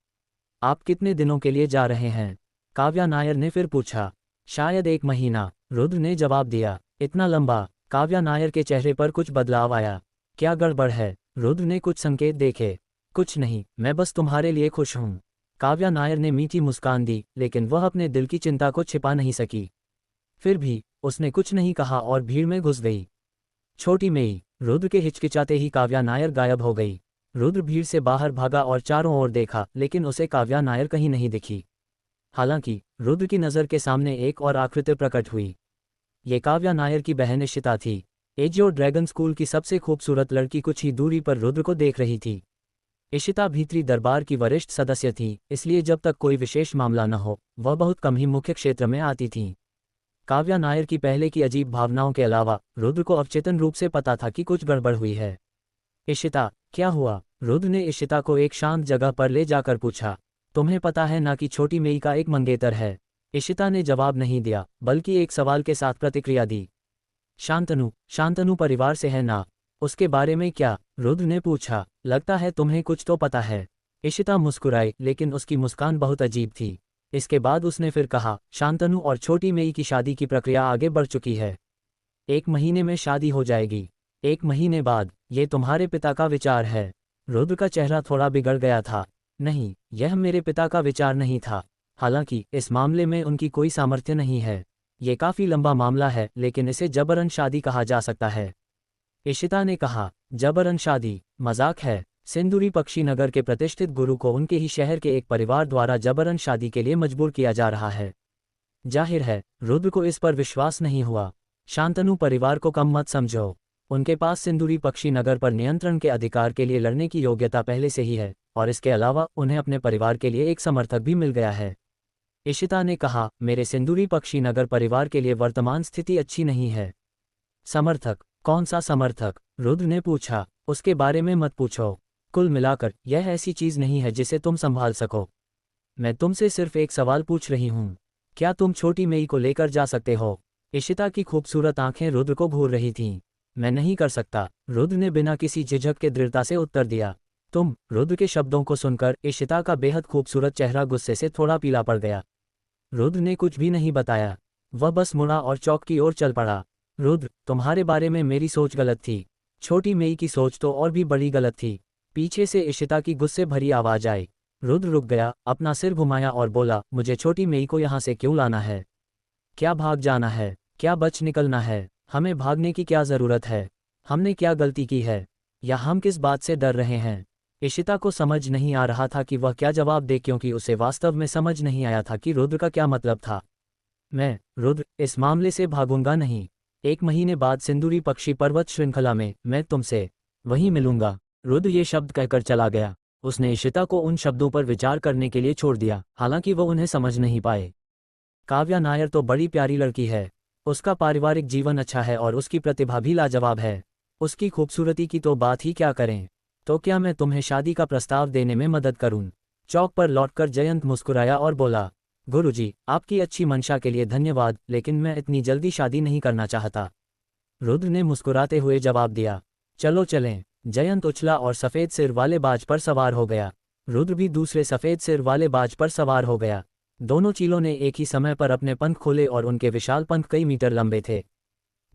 आप कितने दिनों के लिए जा रहे हैं? काव्या नायर ने फिर पूछा। शायद 1 महीना, रुद्र ने जवाब दिया। इतना लंबा? काव्या नायर के चेहरे पर कुछ बदलाव आया। क्या गड़बड़ है? रुद्र ने कुछ संकेत देखे। कुछ नहीं, मैं बस तुम्हारे लिए खुश हूँ। काव्या नायर ने मीठी मुस्कान दी, लेकिन वह अपने दिल की चिंता को छिपा नहीं सकी। फिर भी उसने कुछ नहीं कहा और भीड़ में घुस गई। छोटी मेई। रुद्र के हिचकिचाते ही काव्या नायर गायब हो गई। रुद्र भीड़ से बाहर भागा और चारों ओर देखा, लेकिन उसे काव्या नायर कहीं नहीं दिखी। हालांकि रुद्र की नज़र के सामने एक और आकृति प्रकट हुई। ये काव्या नायर की बहन इशिता थी। एजियो ड्रैगन स्कूल की सबसे खूबसूरत लड़की कुछ ही दूरी पर रुद्र को देख रही थी। इशिता भीतरी दरबार की वरिष्ठ सदस्य थी, इसलिए जब तक कोई विशेष मामला न हो, वह बहुत कम ही मुख्य क्षेत्र में आती थीं। काव्या नायर की पहले की अजीब भावनाओं के अलावा रुद्र को अवचेतन रूप से पता था कि कुछ गड़बड़ हुई है। इशिता, क्या हुआ? रुद्र ने इशिता को एक शांत जगह पर ले जाकर पूछा। तुम्हें पता है ना कि छोटी मेई का एक मंगेतर है? इशिता ने जवाब नहीं दिया, बल्कि एक सवाल के साथ प्रतिक्रिया दी। शांतनु परिवार से है ना? उसके बारे में क्या? रुद्र ने पूछा। लगता है तुम्हें कुछ तो पता है। इशिता मुस्कुराई, लेकिन उसकी मुस्कान बहुत अजीब थी। इसके बाद उसने फिर कहा, शांतनु और छोटी मेई की शादी की प्रक्रिया आगे बढ़ चुकी है। 1 महीने में शादी हो जाएगी। 1 महीने बाद? ये तुम्हारे पिता का विचार है? रुद्र का चेहरा थोड़ा बिगड़ गया था। नहीं, यह मेरे पिता का विचार नहीं था। हालांकि इस मामले में उनकी कोई सामर्थ्य नहीं है। ये काफ़ी लंबा मामला है, लेकिन इसे जबरन शादी कहा जा सकता है। इशिता ने कहा। जबरन शादी? मजाक है। सिंदूरी पक्षी नगर के प्रतिष्ठित गुरु को उनके ही शहर के एक परिवार द्वारा जबरन शादी के लिए मजबूर किया जा रहा है। जाहिर है रुद्र को इस पर विश्वास नहीं हुआ। शांतनु परिवार को कम मत समझो। उनके पास सिंदूरी पक्षी नगर पर नियंत्रण के अधिकार के लिए लड़ने की योग्यता पहले से ही है, और इसके अलावा उन्हें अपने परिवार के लिए एक समर्थक भी मिल गया है। इशिता ने कहा, मेरे सिंदूरी पक्षी नगर परिवार के लिए वर्तमान स्थिति अच्छी नहीं है। समर्थक? कौन सा समर्थक? रुद्र ने पूछा। उसके बारे में मत पूछो। कुल मिलाकर यह ऐसी चीज नहीं है जिसे तुम संभाल सको। मैं तुमसे सिर्फ एक सवाल पूछ रही हूँ, क्या तुम छोटी मेई को लेकर जा सकते हो? इशिता की खूबसूरत आंखें रुद्र को घूर रही थीं। मैं नहीं कर सकता, रुद्र ने बिना किसी झिझक के दृढ़ता से उत्तर दिया। तुम? रुद्र के शब्दों को सुनकर इशिता का बेहद खूबसूरत चेहरा गुस्से से थोड़ा पीला पड़ गया। रुद्र ने कुछ भी नहीं बताया, वह बस मुड़ा और चौक की ओर चल पड़ा। रुद्र, तुम्हारे बारे में मेरी सोच गलत थी। छोटी मेई की सोच तो और भी बड़ी गलत थी। पीछे से इशिता की गुस्से भरी आवाज आई। रुद्र रुक गया, अपना सिर घुमाया और बोला, मुझे छोटी मेई को यहाँ से क्यों लाना है? क्या भाग जाना है? क्या बच निकलना है? हमें भागने की क्या जरूरत है? हमने क्या गलती की है? या हम किस बात से डर रहे हैं? इशिता को समझ नहीं आ रहा था कि वह क्या जवाब दे, क्योंकि उसे वास्तव में समझ नहीं आया था कि रुद्र का क्या मतलब था। मैं, रुद्र, इस मामले से भागूंगा नहीं। 1 महीने बाद सिंदूरी पक्षी पर्वत श्रृंखला में मैं तुमसे वहीं मिलूंगा। रुद्र ये शब्द कहकर चला गया। उसने इशिता को उन शब्दों पर विचार करने के लिए छोड़ दिया, हालांकि वो उन्हें समझ नहीं पाए। काव्या नायर तो बड़ी प्यारी लड़की है। उसका पारिवारिक जीवन अच्छा है और उसकी प्रतिभा भी लाजवाब है। उसकी खूबसूरती की तो बात ही क्या करें। तो क्या मैं तुम्हें शादी का प्रस्ताव देने में मदद करूं? चौक पर लौटकर जयंत मुस्कुराया और बोला, गुरुजी, आपकी अच्छी मंशा के लिए धन्यवाद, लेकिन मैं इतनी जल्दी शादी नहीं करना चाहता। रुद्र ने मुस्कुराते हुए जवाब दिया, चलो चलें। जयंत उछला और सफ़ेद सिर वाले बाज पर सवार हो गया। रुद्र भी दूसरे सफ़ेद सिर वाले बाज पर सवार हो गया। दोनों चीलों ने एक ही समय पर अपने पंख खोले और उनके विशाल पंख कई मीटर लंबे थे।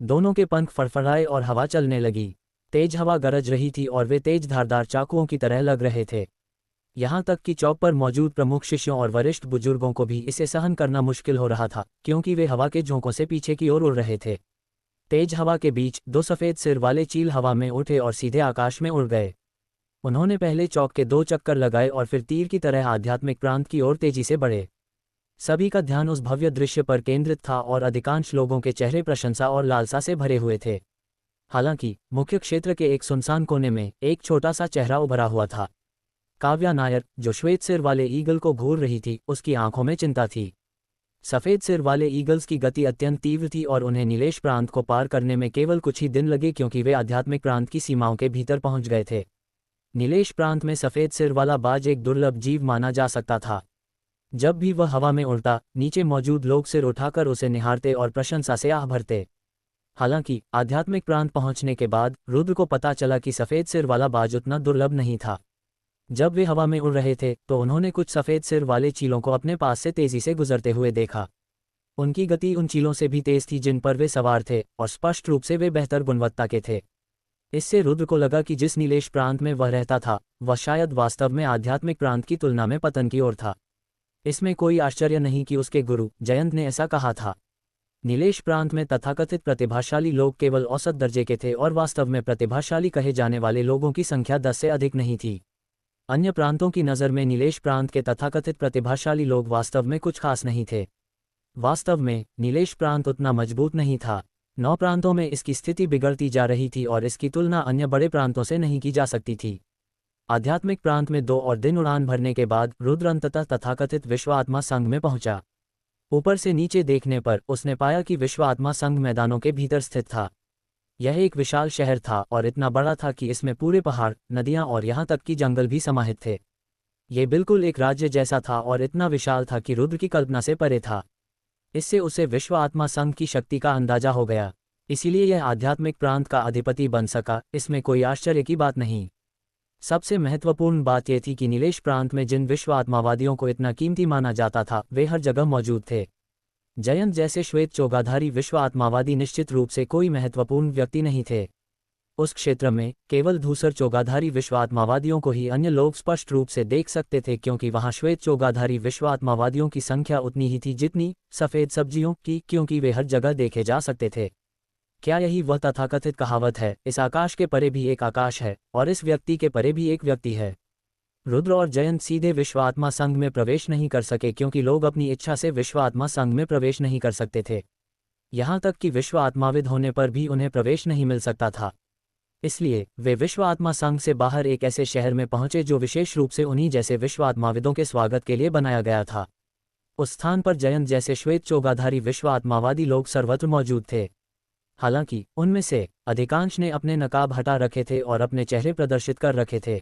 दोनों के पंख फड़फड़ाए और हवा चलने लगी। तेज हवा गरज रही थी और वे तेज धारदार चाकुओं की तरह लग रहे थे। यहाँ तक कि चौक पर मौजूद प्रमुख शिष्यों और वरिष्ठ बुजुर्गों को भी इसे सहन करना मुश्किल हो रहा था, क्योंकि वे हवा के झोंकों से पीछे की ओर उड़ रहे थे। तेज हवा के बीच 2 सफ़ेद सिर वाले चील हवा में उठे और सीधे आकाश में उड़ गए। उन्होंने पहले चौक के 2 चक्कर लगाए और फिर तीर की तरह आध्यात्मिक प्रांत की ओर तेजी से बढ़े। सभी का ध्यान उस भव्य दृश्य पर केंद्रित था और अधिकांश लोगों के चेहरे प्रशंसा और लालसा से भरे हुए थे। हालांकि मुख्य क्षेत्र के एक सुनसान कोने में एक छोटा सा चेहरा उभरा हुआ था। काव्या नायर, जो श्वेत सिर वाले ईगल को घूर रही थी, उसकी आंखों में चिंता थी। सफ़ेद सिर वाले ईगल्स की गति अत्यंत तीव्र थी और उन्हें नीलेश प्रांत को पार करने में केवल कुछ ही दिन लगे, क्योंकि वे आध्यात्मिक प्रांत की सीमाओं के भीतर पहुंच गए थे। नीलेश प्रांत में सफ़ेद सिर वाला बाज एक दुर्लभ जीव माना जा सकता था। जब भी वह हवा में उड़ता, नीचे मौजूद लोग सिर उठाकर उसे निहारते और प्रशंसा से आह भरते। हालांकि आध्यात्मिक प्रांत पहुंचने के बाद रुद्र को पता चला कि सफ़ेद सिर वाला बाज उतना दुर्लभ नहीं था। जब वे हवा में उड़ रहे थे तो उन्होंने कुछ सफ़ेद सिर वाले चीलों को अपने पास से तेजी से गुजरते हुए देखा। उनकी गति उन चीलों से भी तेज थी जिन पर वे सवार थे, और स्पष्ट रूप से वे बेहतर गुणवत्ता के थे। इससे रुद्र को लगा कि जिस नीलेश प्रांत में वह रहता था, वह शायद वास्तव में आध्यात्मिक प्रांत की तुलना में पतन की ओर था। इसमें कोई आश्चर्य नहीं कि उसके गुरु जयंत ने ऐसा कहा था। नीलेश प्रांत में तथाकथित प्रतिभाशाली लोग केवल औसत दर्जे के थे और वास्तव में प्रतिभाशाली कहे जाने वाले लोगों की संख्या 10 से अधिक नहीं थी। अन्य प्रांतों की नज़र में नीलेश प्रांत के तथाकथित प्रतिभाशाली लोग वास्तव में कुछ खास नहीं थे। वास्तव में नीलेश प्रांत उतना मजबूत नहीं था। 9 प्रांतों में इसकी स्थिति बिगड़ती जा रही थी और इसकी तुलना अन्य बड़े प्रांतों से नहीं की जा सकती थी। आध्यात्मिक प्रांत में 2 और दिन उड़ान भरने के बाद रुद्र अंततः तथाकथित विश्व आत्मा संघ में पहुंचा। ऊपर से नीचे देखने पर उसने पाया कि विश्व आत्मा संघ मैदानों के भीतर स्थित था। यह एक विशाल शहर था और इतना बड़ा था कि इसमें पूरे पहाड़, नदियां और यहाँ तक कि जंगल भी समाहित थे। ये बिल्कुल एक राज्य जैसा था और इतना विशाल था कि रुद्र की कल्पना से परे था। इससे उसे विश्व आत्मा संघ की शक्ति का अंदाजा हो गया। इसीलिए यह आध्यात्मिक प्रांत का अधिपति बन सका, इसमें कोई आश्चर्य की बात नहीं। सबसे महत्वपूर्ण बात यह थी कि नीलेश प्रांत में जिन विश्व आत्मावादियों को इतना कीमती माना जाता था, वे हर जगह मौजूद थे। जयंत जैसे श्वेत चोगाधारी विश्व आत्मावादी निश्चित रूप से कोई महत्वपूर्ण व्यक्ति नहीं थे। उस क्षेत्र में केवल धूसर चोगाधारी विश्व आत्मावादियों को ही अन्य लोग स्पष्ट रूप से देख सकते थे, क्योंकि वहां श्वेत चोगाधारी विश्व आत्मावादियों की संख्या उतनी ही थी जितनी सफ़ेद सब्जियों की, क्योंकि वे हर जगह देखे जा सकते थे। क्या यही वह तथाकथित कहावत है, इस आकाश के परे भी एक आकाश है और इस व्यक्ति के परे भी एक व्यक्ति है? रुद्र और जयंत सीधे विश्व आत्मा संघ में प्रवेश नहीं कर सके, क्योंकि लोग अपनी इच्छा से विश्व आत्मा संघ में प्रवेश नहीं कर सकते थे। यहाँ तक कि विश्व आत्माविद होने पर भी उन्हें प्रवेश नहीं मिल सकता था। इसलिए वे विश्व आत्मा संघ से बाहर एक ऐसे शहर में पहुंचे जो विशेष रूप से उन्हीं जैसे विश्व आत्माविदों के स्वागत के लिए बनाया गया था। उस स्थान पर जयंत जैसे श्वेत चोगाधारी विश्व आत्मावादी लोग सर्वत्र मौजूद थे। हालांकि उनमें से अधिकांश ने अपने नकाब हटा रखे थे और अपने चेहरे प्रदर्शित कर रखे थे।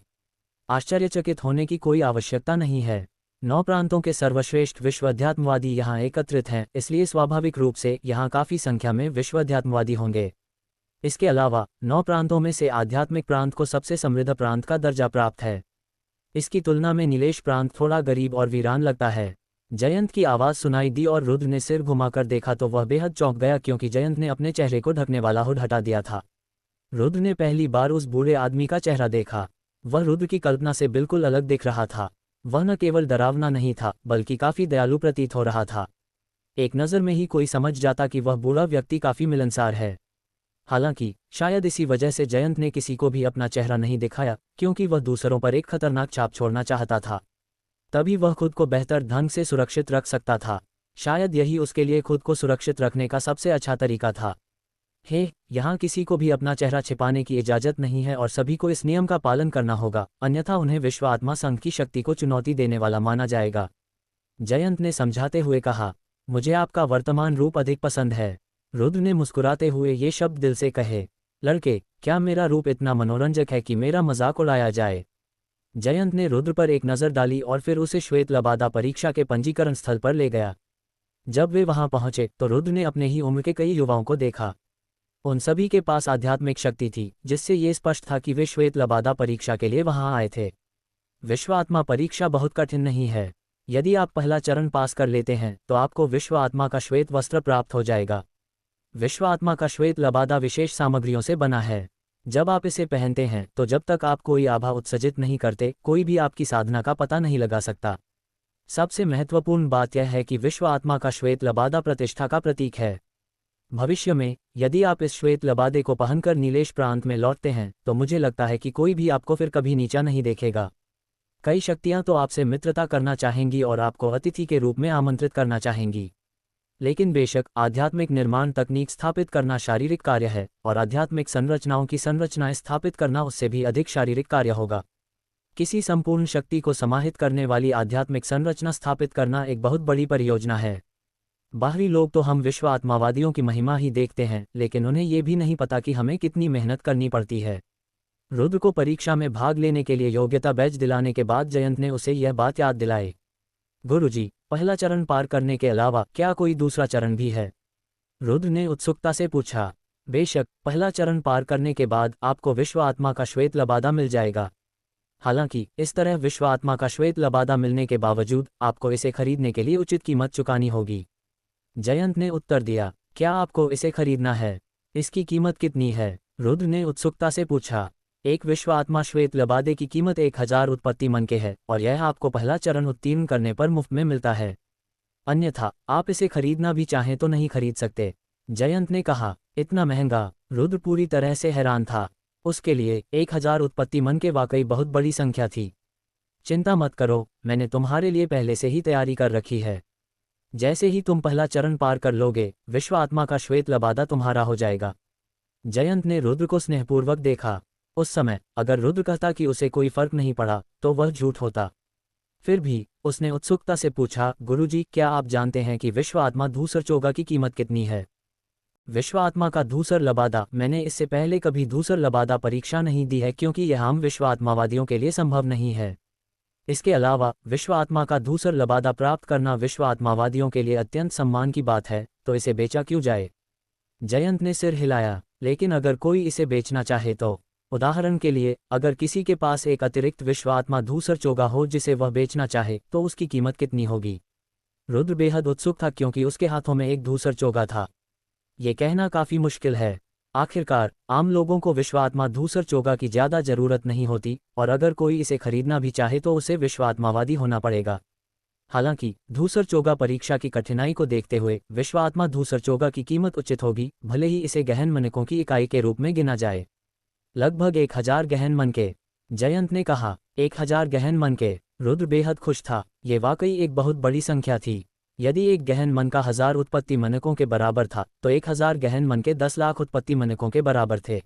आश्चर्यचकित होने की कोई आवश्यकता नहीं है। 9 प्रांतों के सर्वश्रेष्ठ विश्व अध्यात्मवादी यहाँ एकत्रित हैं, इसलिए स्वाभाविक रूप से यहाँ काफ़ी संख्या में विश्व अध्यात्मवादी होंगे। इसके अलावा 9 प्रांतों में से आध्यात्मिक प्रांत को सबसे समृद्ध प्रांत का दर्जा प्राप्त है। इसकी तुलना में नीलेश प्रांत थोड़ा गरीब और वीरान लगता है। जयंत की आवाज़ सुनाई दी और रुद्र ने सिर घुमाकर देखा तो वह बेहद चौंक गया, क्योंकि जयंत ने अपने चेहरे को ढकने वाला हुड हटा दिया था। रुद्र ने पहली बार उस बूढ़े आदमी का चेहरा देखा। वह रुद्र की कल्पना से बिल्कुल अलग दिख रहा था। वह न केवल डरावना नहीं था, बल्कि काफ़ी दयालु प्रतीत हो रहा था। एक नज़र में ही कोई समझ जाता कि वह बूढ़ा व्यक्ति काफ़ी मिलनसार है। हालांकि शायद इसी वजह से जयंत ने किसी को भी अपना चेहरा नहीं दिखाया, क्योंकि वह दूसरों पर एक खतरनाक छाप छोड़ना चाहता था। तभी वह खुद को बेहतर ढंग से सुरक्षित रख सकता था। शायद यही उसके लिए खुद को सुरक्षित रखने का सबसे अच्छा तरीका था। यहाँ किसी को भी अपना चेहरा छिपाने की इजाज़त नहीं है और सभी को इस नियम का पालन करना होगा, अन्यथा उन्हें विश्व आत्मा संघ की शक्ति को चुनौती देने वाला माना जाएगा। जयंत ने समझाते हुए कहा, मुझे आपका वर्तमान रूप अधिक पसंद है। रुद्र ने मुस्कुराते हुए ये शब्द दिल से कहे। लड़के, क्या मेरा रूप इतना मनोरंजक है कि मेरा मजाक उड़ाया जाए? जयंत ने रुद्र पर एक नज़र डाली और फिर उसे श्वेत लबादा परीक्षा के पंजीकरण स्थल पर ले गया। जब वे वहां पहुंचे तो रुद्र ने अपने ही उम्र के कई युवाओं को देखा। उन सभी के पास आध्यात्मिक शक्ति थी, जिससे ये स्पष्ट था कि वे श्वेत लबादा परीक्षा के लिए वहां आए थे। विश्व आत्मा परीक्षा बहुत कठिन नहीं है। यदि आप पहला चरण पास कर लेते हैं तो आपको विश्व आत्मा का श्वेत वस्त्र प्राप्त हो जाएगा। विश्व आत्मा का श्वेत लबादा विशेष सामग्रियों से बना है। जब आप इसे पहनते हैं तो जब तक आप कोई आभा उत्सर्जित नहीं करते, कोई भी आपकी साधना का पता नहीं लगा सकता। सबसे महत्वपूर्ण बात यह है कि विश्व आत्मा का श्वेत लबादा प्रतिष्ठा का प्रतीक है। भविष्य में यदि आप इस श्वेत लबादे को पहनकर नीलेश प्रांत में लौटते हैं तो मुझे लगता है कि कोई भी आपको फिर कभी नीचा नहीं देखेगा। कई शक्तियां तो आपसे मित्रता करना चाहेंगी और आपको अतिथि के रूप में आमंत्रित करना चाहेंगी। लेकिन बेशक आध्यात्मिक निर्माण तकनीक स्थापित करना शारीरिक कार्य है और आध्यात्मिक संरचनाओं की संरचनाएं स्थापित करना उससे भी अधिक शारीरिक कार्य होगा। किसी संपूर्ण शक्ति को समाहित करने वाली आध्यात्मिक संरचना स्थापित करना एक बहुत बड़ी परियोजना है। बाहरी लोग तो हम विश्व आत्मावादियों की महिमा ही देखते हैं, लेकिन उन्हें ये भी नहीं पता कि हमें कितनी मेहनत करनी पड़ती है। रुद्र को परीक्षा में भाग लेने के लिए योग्यता बैज दिलाने के बाद जयंत ने उसे यह बात याद दिलाई। गुरुजी, पहला चरण पार करने के अलावा क्या कोई दूसरा चरण भी है? रुद्र ने उत्सुकता से पूछा। बेशक, पहला चरण पार करने के बाद आपको विश्व आत्मा का श्वेत लबादा मिल जाएगा। हालांकि इस तरह विश्व आत्मा का श्वेत लबादा मिलने के बावजूद आपको इसे खरीदने के लिए उचित कीमत चुकानी होगी। जयंत ने उत्तर दिया। क्या आपको इसे खरीदना है? इसकी कीमत कितनी है? रुद्र ने उत्सुकता से पूछा। एक विश्व आत्मा श्वेत लबादे की कीमत 1000 उत्पत्ति मन के है और यह आपको पहला चरण उत्तीर्ण करने पर मुफ्त में मिलता है। अन्यथा आप इसे खरीदना भी चाहें तो नहीं खरीद सकते। जयंत ने कहा। इतना महंगा? रुद्र पूरी तरह से हैरान था। उसके लिए 1000 उत्पत्ति मन के वाकई बहुत बड़ी संख्या थी। चिंता मत करो, मैंने तुम्हारे लिए पहले से ही तैयारी कर रखी है। जैसे ही तुम पहला चरण पार कर लोगे, विश्व आत्मा का श्वेत लबादा तुम्हारा हो जाएगा। जयंत ने रुद्र को स्नेहपूर्वक देखा। उस समय अगर रुद्र कहता कि उसे कोई फर्क नहीं पड़ा तो वह झूठ होता। फिर भी उसने उत्सुकता से पूछा, गुरुजी, क्या आप जानते हैं कि विश्व आत्मा धूसर चोगा की कीमत कितनी है? विश्व आत्मा का धूसर लबादा? मैंने इससे पहले कभी धूसर लबादा परीक्षा नहीं दी है, क्योंकि यह आम विश्व आत्मावादियों के लिए संभव नहीं है। इसके अलावा विश्व आत्मा का धूसर लबादा प्राप्त करना विश्व आत्मावादियों के लिए अत्यंत सम्मान की बात है, तो इसे बेचा क्यों जाए? जयंत ने सिर हिलाया। लेकिन अगर कोई इसे बेचना चाहे तो? उदाहरण के लिए, अगर किसी के पास एक अतिरिक्त विश्व आत्मा धूसर चोगा हो जिसे वह बेचना चाहे, तो उसकी कीमत कितनी होगी? रुद्र बेहद उत्सुक था, क्योंकि उसके हाथों में एक धूसर चोगा था। ये कहना काफी मुश्किल है। आखिरकार आम लोगों को विश्व आत्मा धूसर चोगा की ज्यादा जरूरत नहीं होती, और अगर कोई इसे खरीदना भी चाहे तो उसे विश्व आत्मावादी होना पड़ेगा। हालांकि धूसर चोगा परीक्षा की कठिनाई को देखते हुए विश्व आत्मा धूसर चोगा की कीमत उचित होगी, भले ही इसे गहन मनकों की इकाई के रूप में गिना जाए। लगभग 1000 गहन मन के। जयंत ने कहा। 1000 गहन मन के? रुद्र बेहद खुश था। ये वाकई एक बहुत बड़ी संख्या थी। यदि एक गहन मन का 1000 उत्पत्ति मनकों के बराबर था तो 1000 गहन मन के 10 लाख उत्पत्ति मनकों के बराबर थे।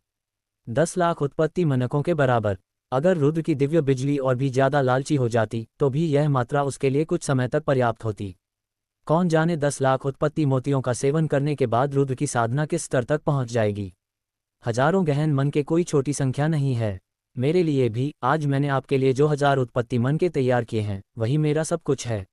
10 लाख उत्पत्ति मनकों के बराबर। अगर रुद्र की दिव्य बिजली और भी ज्यादा लालची हो जाती तो भी यह मात्रा उसके लिए कुछ समय तक पर्याप्त होती। कौन जाने 10 लाख उत्पत्ति मोतियों का सेवन करने के बाद रुद्र की साधना किस स्तर तक पहुंच जाएगी। हजारों गहन मन के कोई छोटी संख्या नहीं है। मेरे लिए भी आज मैंने आपके लिए जो 1000 उत्पत्ति मन के तैयार किए हैं वही मेरा सब कुछ है।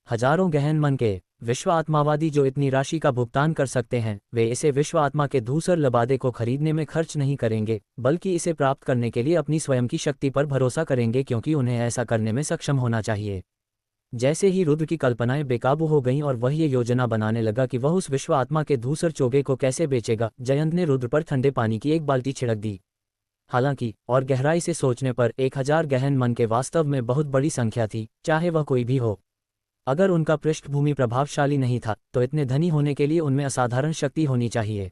हजारों गहन मन के। विश्व आत्मावादी जो इतनी राशि का भुगतान कर सकते हैं वे इसे विश्व आत्मा के धूसर लबादे को खरीदने में खर्च नहीं करेंगे, बल्कि इसे प्राप्त करने के लिए अपनी स्वयं की शक्ति पर भरोसा करेंगे, क्योंकि उन्हें ऐसा करने में सक्षम होना चाहिए। जैसे ही रुद्र की कल्पनाएं बेकाबू हो गईं और वह ये योजना बनाने लगा कि वह उस विश्व आत्मा के धूसर चोगे को कैसे बेचेगा, जयंत ने रुद्र पर ठंडे पानी की एक बाल्टी छिड़क दी। हालांकि और गहराई से सोचने पर 1000 गहन मन के वास्तव में बहुत बड़ी संख्या थी, चाहे वह कोई भी हो। अगर उनका पृष्ठभूमि प्रभावशाली नहीं था तो इतने धनी होने के लिए उनमें असाधारण शक्ति होनी चाहिए।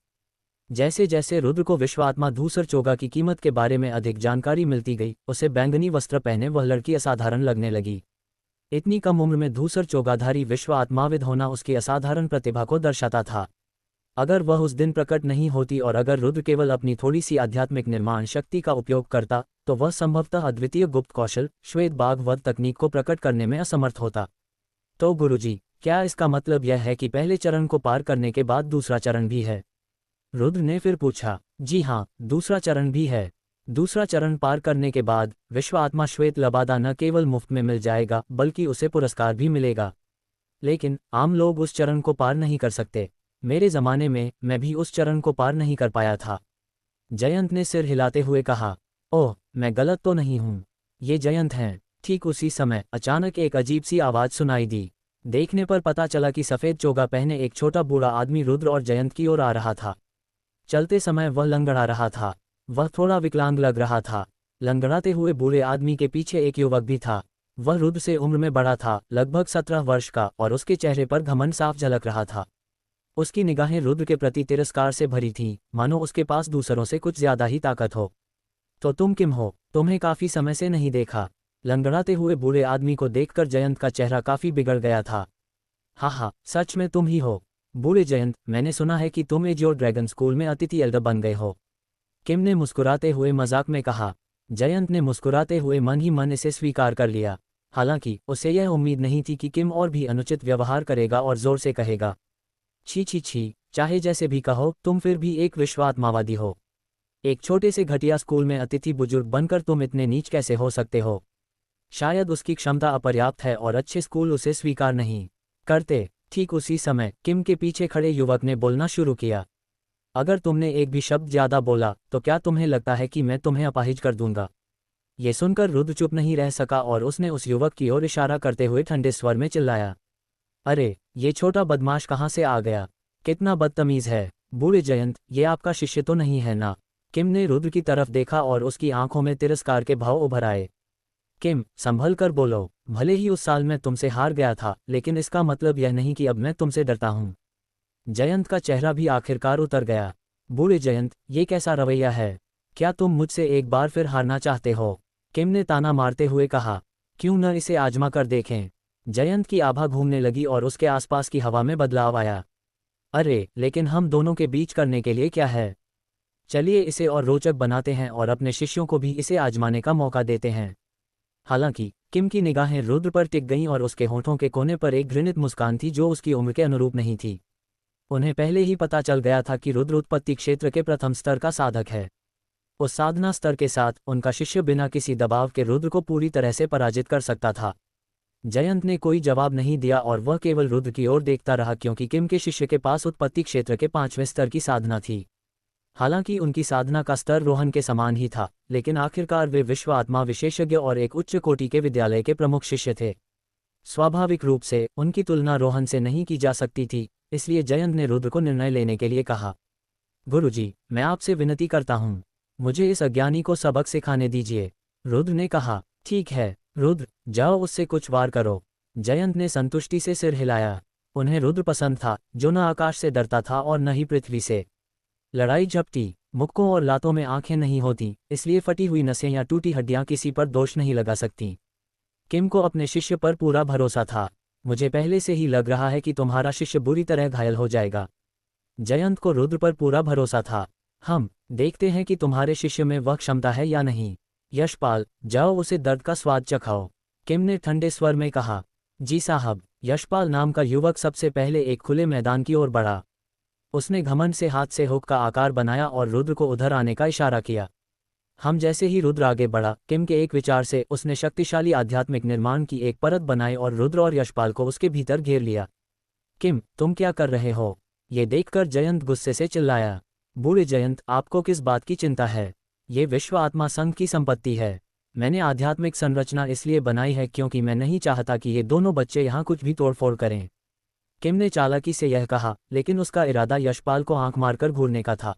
जैसे जैसे रुद्र को विश्वात्मा धूसर चोगा की कीमत के बारे में अधिक जानकारी मिलती गई, उसे बैंगनी वस्त्र पहने वह लड़की असाधारण लगने लगी। इतनी कम उम्र में धूसर चोगाधारी विश्व आत्माविद होना उसकी असाधारण प्रतिभा को दर्शाता था। अगर वह उस दिन प्रकट नहीं होती और अगर रुद्र केवल अपनी थोड़ी सी आध्यात्मिक निर्माण शक्ति का उपयोग करता तो वह संभवतः अद्वितीय गुप्त कौशल श्वेत बाघ वध तकनीक को प्रकट करने में असमर्थ होता। तो गुरुजी, क्या इसका मतलब यह है कि पहले चरण को पार करने के बाद दूसरा चरण भी है? रुद्र ने फिर पूछा। जी हाँ, दूसरा चरण भी है। दूसरा चरण पार करने के बाद विश्व आत्मा श्वेत लबादा न केवल मुफ्त में मिल जाएगा बल्कि उसे पुरस्कार भी मिलेगा। लेकिन आम लोग उस चरण को पार नहीं कर सकते। मेरे जमाने में मैं भी उस चरण को पार नहीं कर पाया था। जयंत ने सिर हिलाते हुए कहा। ओह, मैं गलत तो नहीं हूँ, ये जयंत हैं। ठीक उसी समय अचानक एक अजीब सी आवाज सुनाई दी। देखने पर पता चला कि सफेद चोगा पहने एक छोटा बूढ़ा आदमी रुद्र और जयंत की ओर आ रहा था। चलते समय वह लंगड़ा रहा था। वह थोड़ा विकलांग लग रहा था। लंगड़ाते हुए बूढ़े आदमी के पीछे एक युवक भी था। वह रुद्र से उम्र में बड़ा था, लगभग 17 वर्ष का, और उसके चेहरे पर घमंड साफ झलक रहा था। उसकी निगाहें रुद्र के प्रति तिरस्कार से भरी थीं, मानो उसके पास दूसरों से कुछ ज्यादा ही ताकत हो। तो तुम किम हो? तुम्हें काफी समय से नहीं देखा। लंगड़ाते हुए बूढ़े आदमी को देखकर जयंत का चेहरा काफी बिगड़ गया था। हाँ, सच में तुम ही हो। बूढ़े जयंत, मैंने सुना है कि तुम एजियोर ड्रैगन स्कूल में अतिथि एल्डर बन गए हो। किम ने मुस्कुराते हुए मजाक में कहा। जयंत ने मुस्कुराते हुए मन ही मन इसे स्वीकार कर लिया। हालांकि उसे यह उम्मीद नहीं थी कि किम और भी अनुचित व्यवहार करेगा और जोर से कहेगा, छी छी छी, चाहे जैसे भी कहो, तुम फिर भी एक विश्वात्मावादी हो। एक छोटे से घटिया स्कूल में अतिथि बुजुर्ग बनकर तुम इतने नीच कैसे हो सकते हो? शायद उसकी क्षमता अपर्याप्त है और अच्छे स्कूल उसे स्वीकार नहीं करते। ठीक उसी समय किम के पीछे खड़े युवक ने बोलना शुरू किया। अगर तुमने एक भी शब्द ज्यादा बोला तो क्या तुम्हें लगता है कि मैं तुम्हें अपाहिज कर दूंगा? ये सुनकर रुद्र चुप नहीं रह सका और उसने उस युवक की ओर इशारा करते हुए ठंडे स्वर में चिल्लाया, अरे, ये छोटा बदमाश कहाँ से आ गया? कितना बदतमीज है। बूढ़े जयंत, ये आपका शिष्य तो नहीं है ना? किम ने रुद्र की तरफ देखा और उसकी आंखों में तिरस्कार के भाव उभर आए। किम, संभल कर बोलो। भले ही उस साल मैं तुमसे हार गया था, लेकिन इसका मतलब यह नहीं कि अब मैं तुमसे डरता हूँ। जयंत का चेहरा भी आखिरकार उतर गया। बूढ़े जयंत, ये कैसा रवैया है? क्या तुम मुझसे एक बार फिर हारना चाहते हो? किम ने ताना मारते हुए कहा। क्यों न इसे आजमा कर देखें? जयंत की आभा घूमने लगी और उसके आसपास की हवा में बदलाव आया। अरे, लेकिन हम दोनों के बीच करने के लिए क्या है? चलिए इसे और रोचक बनाते हैं और अपने शिष्यों को भी इसे आजमाने का मौका देते हैं। हालांकि किम की निगाहें रुद्र पर टिक गईं और उसके होठों के कोने पर एक घृणित मुस्कान थी जो उसकी उम्र के अनुरूप नहीं थी। उन्हें पहले ही पता चल गया था कि रुद्र उत्पत्ति क्षेत्र के प्रथम स्तर का साधक है। उस साधना स्तर के साथ उनका शिष्य बिना किसी दबाव के रुद्र को पूरी तरह से पराजित कर सकता था। जयंत ने कोई जवाब नहीं दिया और वह केवल रुद्र की ओर देखता रहा, क्योंकि किम के शिष्य के पास उत्पत्ति क्षेत्र के 5वें स्तर की साधना थी। हालांकि उनकी साधना का स्तर रोहन के समान ही था, लेकिन आखिरकार वे विश्व आत्मा विशेषज्ञ और एक उच्च कोटि के विद्यालय के प्रमुख शिष्य थे। स्वाभाविक रूप से उनकी तुलना रोहन से नहीं की जा सकती थी, इसलिए जयंत ने रुद्र को निर्णय लेने के लिए कहा। गुरुजी, मैं आपसे विनती करता हूँ, मुझे इस अज्ञानी को सबक सिखाने दीजिए। रुद्र ने कहा। ठीक है रुद्र, जाओ उससे कुछ वार करो। जयंत ने संतुष्टि से सिर हिलाया। उन्हें रुद्र पसंद था, जो न आकाश से डरता था और न ही पृथ्वी से। लड़ाई झपटी, मुक्कों और लातों में आंखें नहीं होती, इसलिए फटी हुई नसें या टूटी हड्डियां किसी पर दोष नहीं लगा सकती। किम को अपने शिष्य पर पूरा भरोसा था। मुझे पहले से ही लग रहा है कि तुम्हारा शिष्य बुरी तरह घायल हो जाएगा। जयंत को रुद्र पर पूरा भरोसा था। हम देखते हैं कि तुम्हारे शिष्य में वह क्षमता है या नहीं। यशपाल, जाओ उसे दर्द का स्वाद चखाओ, किम ने ठंडे स्वर में कहा। जी साहब। यशपाल नाम का युवक सबसे पहले एक खुले मैदान की ओर बढ़ा। उसने घमंड से हाथ से हुक का आकार बनाया और रुद्र को उधर आने का इशारा किया। हम जैसे ही रुद्र आगे बढ़ा, किम के एक विचार से उसने शक्तिशाली आध्यात्मिक निर्माण की एक परत बनाई और रुद्र और यशपाल को उसके भीतर घेर लिया। किम, तुम क्या कर रहे हो? ये देखकर जयंत गुस्से से चिल्लाया। बूढ़े जयंत, आपको किस बात की चिंता है? ये विश्व आत्मा संघ की संपत्ति है। मैंने आध्यात्मिक संरचना इसलिए बनाई है क्योंकि मैं नहीं चाहता कि ये दोनों बच्चे यहाँ कुछ भी तोड़फोड़ करें। किम ने चालाकी से यह कहा, लेकिन उसका इरादा यशपाल को आंख मारकर घूरने का था।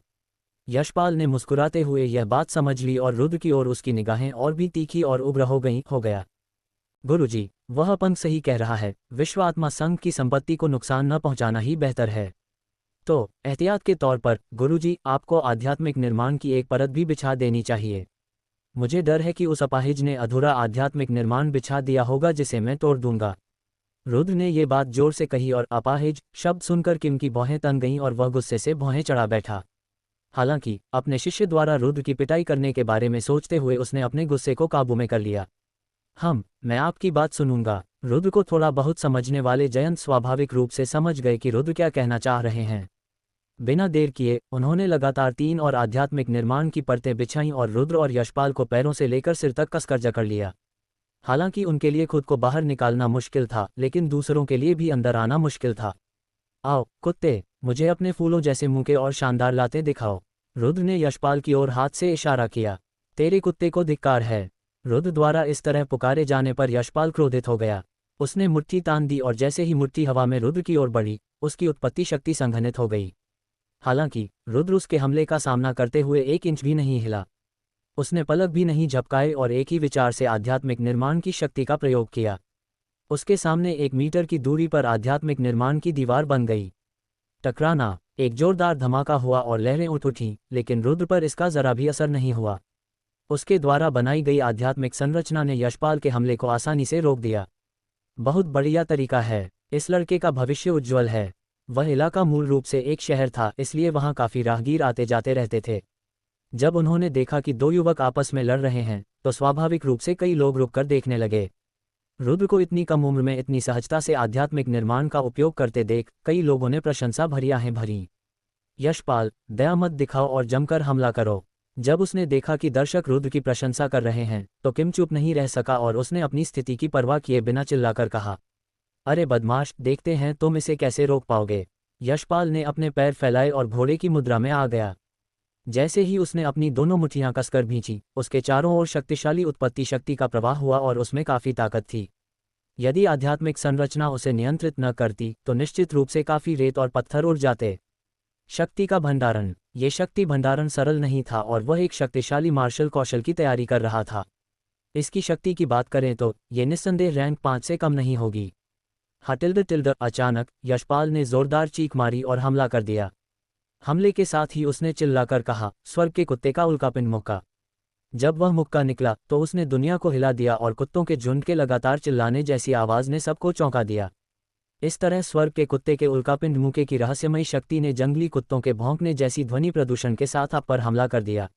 यशपाल ने मुस्कुराते हुए यह बात समझ ली और रुद्र की ओर उसकी निगाहें और भी तीखी और उग्र हो गया। गुरुजी, वह पंथ सही कह रहा है, विश्व आत्मा संघ की संपत्ति को नुकसान न पहुंचाना ही बेहतर है। तो एहतियात के तौर पर गुरुजी, आपको आध्यात्मिक निर्माण की एक परत भी बिछा देनी चाहिए। मुझे डर है कि उस अपाहिज ने अधूरा आध्यात्मिक निर्माण बिछा दिया होगा जिसे मैं तोड़ दूंगा। रुद्र ने ये बात जोर से कही और अपाहिज शब्द सुनकर किम की भौहें तन गईं और वह गुस्से से भौहें चढ़ा बैठा। हालांकि अपने शिष्य द्वारा रुद्र की पिटाई करने के बारे में सोचते हुए उसने अपने गुस्से को काबू में कर लिया। मैं आपकी बात सुनूंगा। रुद्र को थोड़ा बहुत समझने वाले जयंत स्वाभाविक रूप से समझ गए कि रुद्र क्या कहना चाह रहे हैं। बिना देर किए उन्होंने लगातार 3 और आध्यात्मिक निर्माण की परतें बिछाईं और रुद्र और यशपाल को पैरों से लेकर सिर तक कसकर जकड़ लिया। हालांकि उनके लिए खुद को बाहर निकालना मुश्किल था, लेकिन दूसरों के लिए भी अंदर आना मुश्किल था। आओ कुत्ते, मुझे अपने फूलों जैसे मुंह के और शानदार लातें दिखाओ। रुद्र ने यशपाल की ओर हाथ से इशारा किया। तेरे कुत्ते को धिक्कार है। रुद्र द्वारा इस तरह पुकारे जाने पर यशपाल क्रोधित हो गया। उसने मुट्ठी तान दी और जैसे ही मुट्ठी हवा में रुद्र की ओर बढ़ी, उसकी उत्पत्ति शक्ति संघनित हो गई। हालांकि रुद्र उसके हमले का सामना करते हुए 1 इंच भी नहीं हिला। उसने पलक भी नहीं झपकाए और एक ही विचार से आध्यात्मिक निर्माण की शक्ति का प्रयोग किया। उसके सामने 1 मीटर की दूरी पर आध्यात्मिक निर्माण की दीवार बन गई। टकराना, एक जोरदार धमाका हुआ और लहरें उठ उठीं, लेकिन रुद्र पर इसका जरा भी असर नहीं हुआ। उसके द्वारा बनाई गई आध्यात्मिक संरचना ने यशपाल के हमले को आसानी से रोक दिया। बहुत बढ़िया तरीका है। इस लड़के का भविष्य उज्ज्वल है। वह इलाका मूल रूप से एक शहर था, इसलिए वहां काफी राहगीर आते जाते रहते थे। जब उन्होंने देखा कि 2 युवक आपस में लड़ रहे हैं, तो स्वाभाविक रूप से कई लोग रुककर देखने लगे। रुद्र को इतनी कम उम्र में इतनी सहजता से आध्यात्मिक निर्माण का उपयोग करते देख कई लोगों ने प्रशंसा भरी आहें भरीं। यशपाल, दया मत दिखाओ और जमकर हमला करो। जब उसने देखा कि दर्शक रुद्र की प्रशंसा कर रहे हैं, तो किम चुप नहीं रह सका और उसने अपनी स्थिति की परवाह किए बिना चिल्लाकर कहा, अरे बदमाश, देखते हैं तुम इसे कैसे रोक पाओगे। यशपाल ने अपने पैर फैलाए और घोड़े की मुद्रा में आ गया। जैसे ही उसने अपनी दोनों मुट्ठियां कसकर भींची, उसके चारों ओर शक्तिशाली उत्पत्ति शक्ति का प्रवाह हुआ और उसमें काफी ताकत थी। यदि आध्यात्मिक संरचना उसे नियंत्रित न करती, तो निश्चित रूप से काफी रेत और पत्थर उड़ जाते। शक्ति का भंडारण। ये शक्ति भंडारण सरल नहीं था और वह एक शक्तिशाली मार्शल कौशल की तैयारी कर रहा था। इसकी शक्ति की बात करें तो ये निस्संदेह रैंक 5 से कम नहीं होगी। टिल्ड। अचानक यशपाल ने जोरदार चीख मारी और हमला कर दिया। हमले के साथ ही उसने चिल्लाकर कहा, स्वर्ग के कुत्ते का उल्कापिंड मुक्का। जब वह मुक्का निकला तो उसने दुनिया को हिला दिया और कुत्तों के झुंड के लगातार चिल्लाने जैसी आवाज ने सबको चौंका दिया। इस तरह स्वर्ग के कुत्ते के उल्कापिंड मुक्के की रहस्यमयी शक्ति ने जंगली कुत्तों के भौंकने जैसी ध्वनि प्रदूषण के साथ आप पर हमला कर दिया।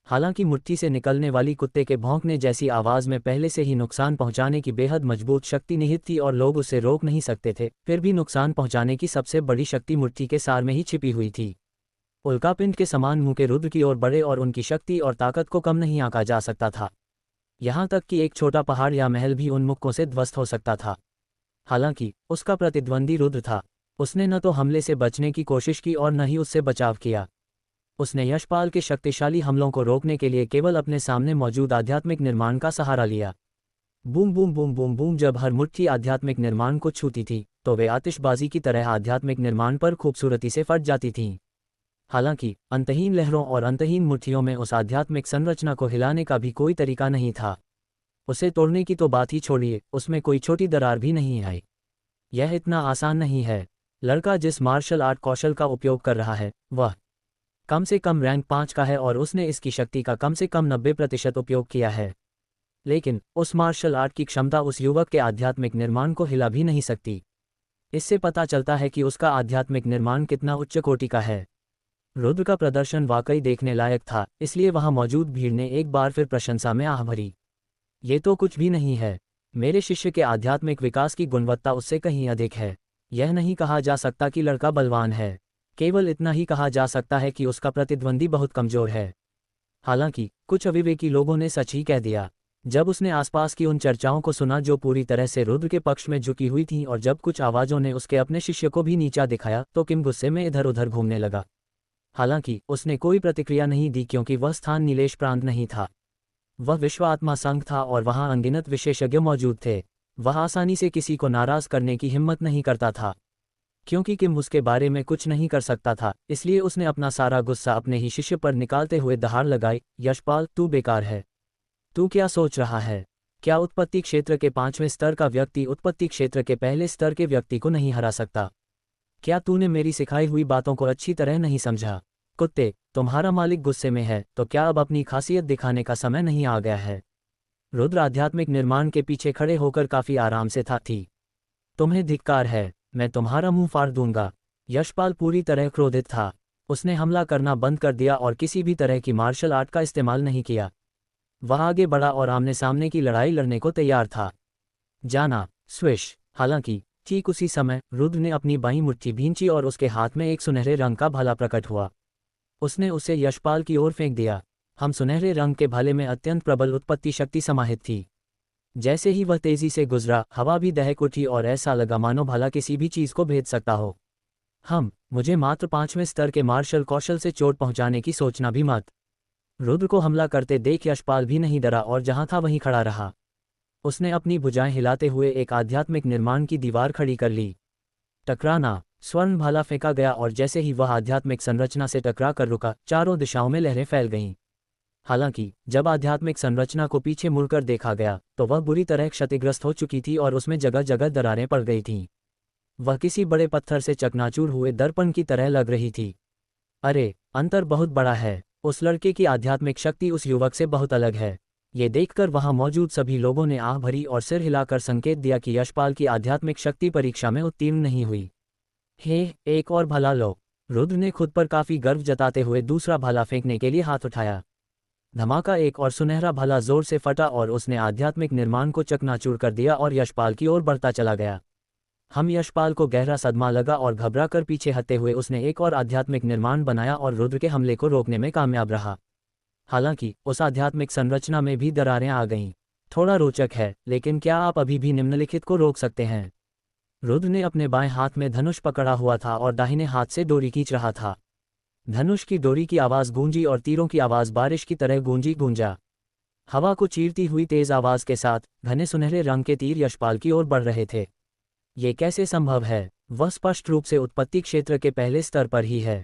हालांकि मुट्ठी से निकलने वाली कुत्ते के भौंकने जैसी आवाज में पहले से ही नुकसान पहुंचाने की बेहद मजबूत शक्ति निहित थी और लोग उसे रोक नहीं सकते थे, फिर भी नुकसान पहुंचाने की सबसे बड़ी शक्ति मुट्ठी के सार में ही छिपी हुई थी। उल्कापिंड के समान मुंह के रुद्र की ओर बढ़े और उनकी शक्ति और ताकत को कम नहीं आंका जा सकता था। यहां तक कि एक छोटा पहाड़ या महल भी उन मुक्कों से ध्वस्त हो सकता था। हालांकि उसका प्रतिद्वंदी रुद्र था। उसने न तो हमले से बचने की कोशिश की और न ही उससे बचाव किया। उसने यशपाल के शक्तिशाली हमलों को रोकने के लिए केवल अपने सामने मौजूद आध्यात्मिक निर्माण का सहारा लिया। Boom boom boom boom boom. जब हर मुट्ठी आध्यात्मिक निर्माण को छूती थी, तो वे आतिशबाजी की तरह आध्यात्मिक निर्माण पर खूबसूरती से फट जाती थीं। हालांकि अंतहीन लहरों और अंतहीन मुट्ठियों में उस आध्यात्मिक संरचना को हिलाने का भी कोई तरीका नहीं था। उसे तोड़ने की तो बात ही छोड़िए, उसमें कोई छोटी दरार भी नहीं आई। यह इतना आसान नहीं है। लड़का जिस मार्शल आर्ट कौशल का उपयोग कर रहा है, वह कम से कम रैंक 5 का है और उसने इसकी शक्ति का कम से कम 90% उपयोग किया है। लेकिन उस मार्शल आर्ट की क्षमता उस युवक के आध्यात्मिक निर्माण को हिला भी नहीं सकती। इससे पता चलता है कि उसका आध्यात्मिक निर्माण कितना उच्च कोटि का है। रुद्र का प्रदर्शन वाकई देखने लायक था, इसलिए वहां मौजूद भीड़ ने एक बार फिर प्रशंसा में आह भरी। ये तो कुछ भी नहीं है। मेरे शिष्य के आध्यात्मिक विकास की गुणवत्ता उससे कहीं अधिक है। यह नहीं कहा जा सकता कि लड़का बलवान है, केवल इतना ही कहा जा सकता है कि उसका प्रतिद्वंदी बहुत कमजोर है। हालांकि कुछ अविवेकी लोगों ने सच ही कह दिया। जब उसने आसपास की उन चर्चाओं को सुना जो पूरी तरह से रुद्र के पक्ष में झुकी हुई थीं, और जब कुछ आवाज़ों ने उसके अपने शिष्य को भी नीचा दिखाया, तो किम गुस्से में इधर उधर घूमने लगा। हालांकि उसने कोई प्रतिक्रिया नहीं दी, क्योंकि वह स्थान नीलेश प्रांत नहीं था। वह विश्व आत्मा संघ था और वहां अनगिनत विशेषज्ञ मौजूद थे। वह आसानी से किसी को नाराज करने की हिम्मत नहीं करता था। क्योंकि किम उसके बारे में कुछ नहीं कर सकता था, इसलिए उसने अपना सारा गुस्सा अपने ही शिष्य पर निकालते हुए दहाड़ लगाई। यशपाल, तू बेकार है। तू क्या सोच रहा है? क्या उत्पत्ति क्षेत्र के 5वें स्तर का व्यक्ति उत्पत्ति क्षेत्र के पहले स्तर के व्यक्ति को नहीं हरा सकता? क्या तूने मेरी सिखाई हुई बातों को अच्छी तरह नहीं समझा? कुत्ते, तुम्हारा मालिक गुस्से में है, तो क्या अब अपनी खासियत दिखाने का समय नहीं आ गया है? रुद्र आध्यात्मिक निर्माण के पीछे खड़े होकर काफी आराम से थी। तुम्हें धिक्कार है, मैं तुम्हारा मुंह फाड़ दूंगा। यशपाल पूरी तरह क्रोधित था। उसने हमला करना बंद कर दिया और किसी भी तरह की मार्शल आर्ट का इस्तेमाल नहीं किया। वह आगे बढ़ा और आमने सामने की लड़ाई लड़ने को तैयार था। जाना, स्विश। हालांकि ठीक उसी समय रुद्र ने अपनी बाईं मुट्ठी भींची और उसके हाथ में एक सुनहरे रंग का भाला प्रकट हुआ। उसने उसे यशपाल की ओर फेंक दिया। हम सुनहरे रंग के भाले में अत्यंत प्रबल उत्पत्ति शक्ति समाहित थी। जैसे ही वह तेजी से गुजरा, हवा भी दहक उठी और ऐसा लगा मानो भाला किसी भी चीज को भेद सकता हो। मुझे मात्र 5वें स्तर के मार्शल कौशल से चोट पहुंचाने की सोचना भी मत। रुद्र को हमला करते देख यशपाल भी नहीं डरा और जहां था वहीं खड़ा रहा। उसने अपनी भुजाएं हिलाते हुए एक आध्यात्मिक निर्माण की दीवार खड़ी कर ली। टकराना, स्वर्ण भाला फेंका गया और जैसे ही वह आध्यात्मिक संरचना से टकरा कर रुका, चारों दिशाओं में लहरें फैल गईं। हालांकि जब आध्यात्मिक संरचना को पीछे मुड़कर देखा गया, तो वह बुरी तरह क्षतिग्रस्त हो चुकी थी और उसमें जगह जगह दरारें पड़ गई थीं। वह किसी बड़े पत्थर से चकनाचूर हुए दर्पण की तरह लग रही थी। अरे, अंतर बहुत बड़ा है। उस लड़के की आध्यात्मिक शक्ति उस युवक से बहुत अलग है। ये देखकर वहां मौजूद सभी लोगों ने आह भरी और सिर हिलाकर संकेत दिया कि यशपाल की आध्यात्मिक शक्ति परीक्षा में उत्तीर्ण नहीं हुई। एक और भाला लो। रुद्र ने खुद पर काफी गर्व जताते हुए दूसरा भाला फेंकने के लिए हाथ उठाया। धमाका, एक और सुनहरा भाला जोर से फटा और उसने आध्यात्मिक निर्माण को चकनाचूर कर दिया और यशपाल की ओर बढ़ता चला गया। यशपाल को गहरा सदमा लगा और घबरा कर पीछे हटते हुए उसने एक और आध्यात्मिक निर्माण बनाया और रुद्र के हमले को रोकने में कामयाब रहा। हालांकि उस आध्यात्मिक संरचना में भी दरारें आ गईं। थोड़ा रोचक है, लेकिन क्या आप अभी भी निम्नलिखित को रोक सकते हैं? रुद्र ने अपने बाएं हाथ में धनुष पकड़ा हुआ था और दाहिने हाथ से डोरी खींच रहा था। धनुष की डोरी की आवाज गूंजी और तीरों की आवाज बारिश की तरह गूंजा। हवा को चीरती हुई तेज आवाज के साथ घने सुनहरे रंग के तीर यशपाल की ओर बढ़ रहे थे। ये कैसे संभव है? वह स्पष्ट रूप से उत्पत्ति क्षेत्र के पहले स्तर पर ही है।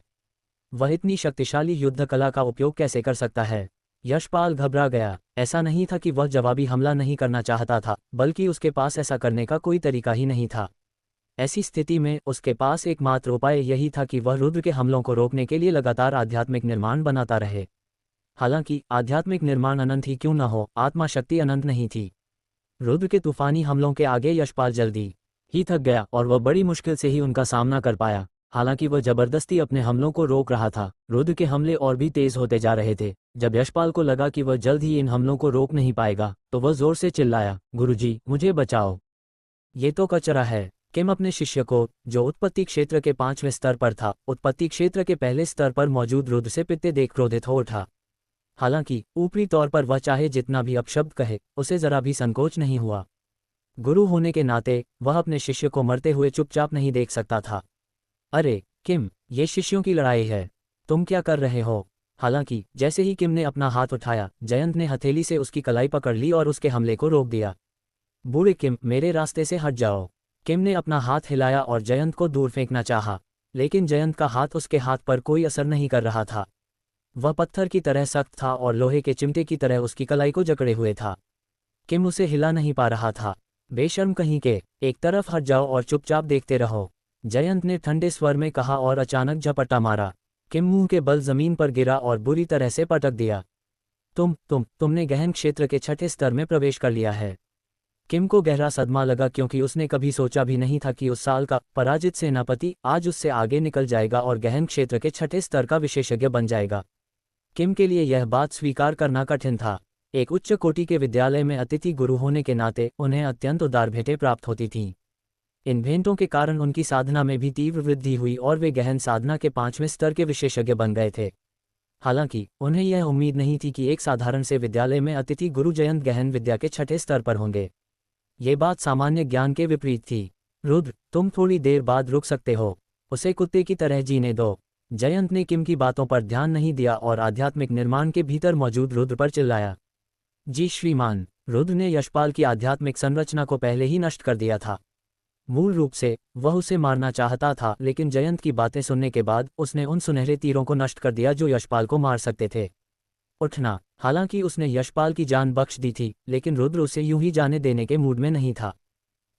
वह इतनी शक्तिशाली युद्ध कला का उपयोग कैसे कर सकता है? यशपाल घबरा गया। ऐसा नहीं था कि वह जवाबी हमला नहीं करना चाहता था, बल्कि उसके पास ऐसा करने का कोई तरीका ही नहीं था। ऐसी स्थिति में उसके पास एकमात्र उपाय यही था कि वह रुद्र के हमलों को रोकने के लिए लगातार आध्यात्मिक निर्माण बनाता रहे। हालांकि आध्यात्मिक निर्माण अनंत ही क्यों न हो, आत्मा शक्ति अनंत नहीं थी। रुद्र के तूफानी हमलों के आगे यशपाल जल्दी ही थक गया और वह बड़ी मुश्किल से ही उनका सामना कर पाया। हालांकि वह जबरदस्ती अपने हमलों को रोक रहा था, रुद्र के हमले और भी तेज होते जा रहे थे। जब यशपाल को लगा कि वह जल्द ही इन हमलों को रोक नहीं पाएगा, तो वह जोर से चिल्लाया, गुरुजी, मुझे बचाओ। ये तो कचरा है। किम अपने शिष्य को, जो उत्पत्ति क्षेत्र के 5वें स्तर पर था, उत्पत्ति क्षेत्र के पहले स्तर पर मौजूद रुद्र से पिटते देख क्रोधित हो उठा। हालांकि ऊपरी तौर पर वह चाहे जितना भी अपशब्द कहे, उसे जरा भी संकोच नहीं हुआ। गुरु होने के नाते वह अपने शिष्य को मरते हुए चुपचाप नहीं देख सकता था। अरे किम, ये शिष्यों की लड़ाई है, तुम क्या कर रहे हो? हालांकि जैसे ही किम ने अपना हाथ उठाया, जयंत ने हथेली से उसकी कलाई पकड़ ली और उसके हमले को रोक दिया। बूढ़े किम, मेरे रास्ते से हट जाओ। किम ने अपना हाथ हिलाया और जयंत को दूर फेंकना चाहा, लेकिन जयंत का हाथ उसके हाथ पर कोई असर नहीं कर रहा था। वह पत्थर की तरह सख्त था और लोहे के चिमटे की तरह उसकी कलाई को जकड़े हुए था। किम उसे हिला नहीं पा रहा था। बेशर्म कहीं के, एक तरफ हट जाओ और चुपचाप देखते रहो, जयंत ने ठंडे स्वर में कहा और अचानक झपट्टा मारा। किम मुंह के बल जमीन पर गिरा और बुरी तरह से पटक दिया। तुमने गहन क्षेत्र के 6ठे स्तर में प्रवेश कर लिया है। किम को गहरा सदमा लगा क्योंकि उसने कभी सोचा भी नहीं था कि उस साल का पराजित सेनापति आज उससे आगे निकल जाएगा और गहन क्षेत्र के छठे स्तर का विशेषज्ञ बन जाएगा। किम के लिए यह बात स्वीकार करना कठिन था। एक उच्च कोटि के विद्यालय में अतिथि गुरु होने के नाते उन्हें अत्यंत उदार भेंटें प्राप्त होती थीं। इन भेंटों के कारण उनकी साधना में भी तीव्र वृद्धि हुई और वे गहन साधना के 5वें स्तर के विशेषज्ञ बन गए थे। हालांकि उन्हें यह उम्मीद नहीं थी कि एक साधारण से विद्यालय में अतिथि गुरु जयंत गहन विद्या के छठे स्तर पर होंगे। ये बात सामान्य ज्ञान के विपरीत थी। रुद्र, तुम थोड़ी देर बाद रुक सकते हो, उसे कुत्ते की तरह जीने दो। जयंत ने किम की बातों पर ध्यान नहीं दिया और आध्यात्मिक निर्माण के भीतर मौजूद रुद्र पर चिल्लाया। जी श्रीमान। रुद्र ने यशपाल की आध्यात्मिक संरचना को पहले ही नष्ट कर दिया था। मूल रूप से वह उसे मारना चाहता था, लेकिन जयंत की बातें सुनने के बाद उसने उन सुनहरे तीरों को नष्ट कर दिया जो यशपाल को मार सकते थे। उठना। हालांकि उसने यशपाल की जान बख्श दी थी, लेकिन रुद्र उसे यूं ही जाने देने के मूड में नहीं था।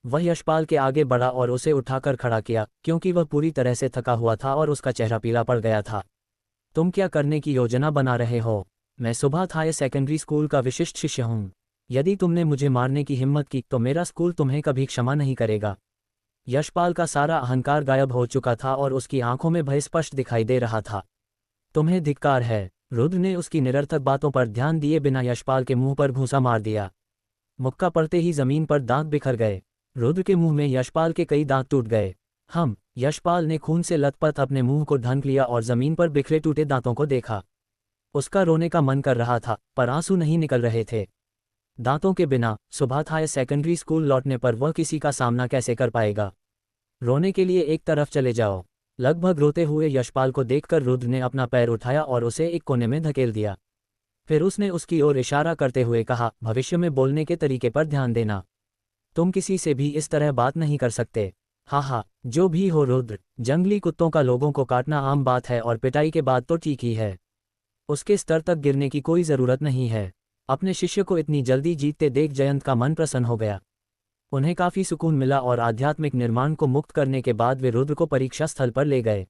वह यशपाल के आगे बढ़ा और उसे उठाकर खड़ा किया, क्योंकि वह पूरी तरह से थका हुआ था और उसका चेहरा पीला पड़ गया था। तुम क्या करने की योजना बना रहे हो? मैं सुभाष हायर सेकेंडरी स्कूल का विशिष्ट शिष्य हूँ। यदि तुमने मुझे मारने की हिम्मत की तो मेरा स्कूल तुम्हें कभी क्षमा नहीं करेगा। यशपाल का सारा अहंकार गायब हो चुका था और उसकी आंखों में भय स्पष्ट दिखाई दे रहा था। तुम्हें धिक्कार है। रुद्र ने उसकी निरर्थक बातों पर ध्यान दिए बिना यशपाल के मुंह पर घूंसा मार दिया। मुक्का पड़ते ही जमीन पर दांत बिखर गए। रुद्र के मुंह में यशपाल के कई दांत टूट गए। यशपाल ने खून से लथपथ अपने मुंह को ढंक लिया और जमीन पर बिखरे टूटे दांतों को देखा। उसका रोने का मन कर रहा था, पर आंसू नहीं निकल रहे थे। दांतों के बिना सुभाष हायर सेकेंडरी स्कूल लौटने पर वह किसी का सामना कैसे कर पाएगा? रोने के लिए एक तरफ चले जाओ। लगभग रोते हुए यशपाल को देखकर रुद्र ने अपना पैर उठाया और उसे एक कोने में धकेल दिया। फिर उसने उसकी ओर इशारा करते हुए कहा, भविष्य में बोलने के तरीके पर ध्यान देना। तुम किसी से भी इस तरह बात नहीं कर सकते। हाँ, जो भी हो रुद्र, जंगली कुत्तों का लोगों को काटना आम बात है और पिटाई के बाद तो ठीक ही है। उसके स्तर तक गिरने की कोई ज़रूरत नहीं है। अपने शिष्य को इतनी जल्दी जीतते देख जयंत का मन प्रसन्न हो गया। उन्हें काफ़ी सुकून मिला और आध्यात्मिक निर्माण को मुक्त करने के बाद वे रुद्र को परीक्षा स्थल पर ले गए।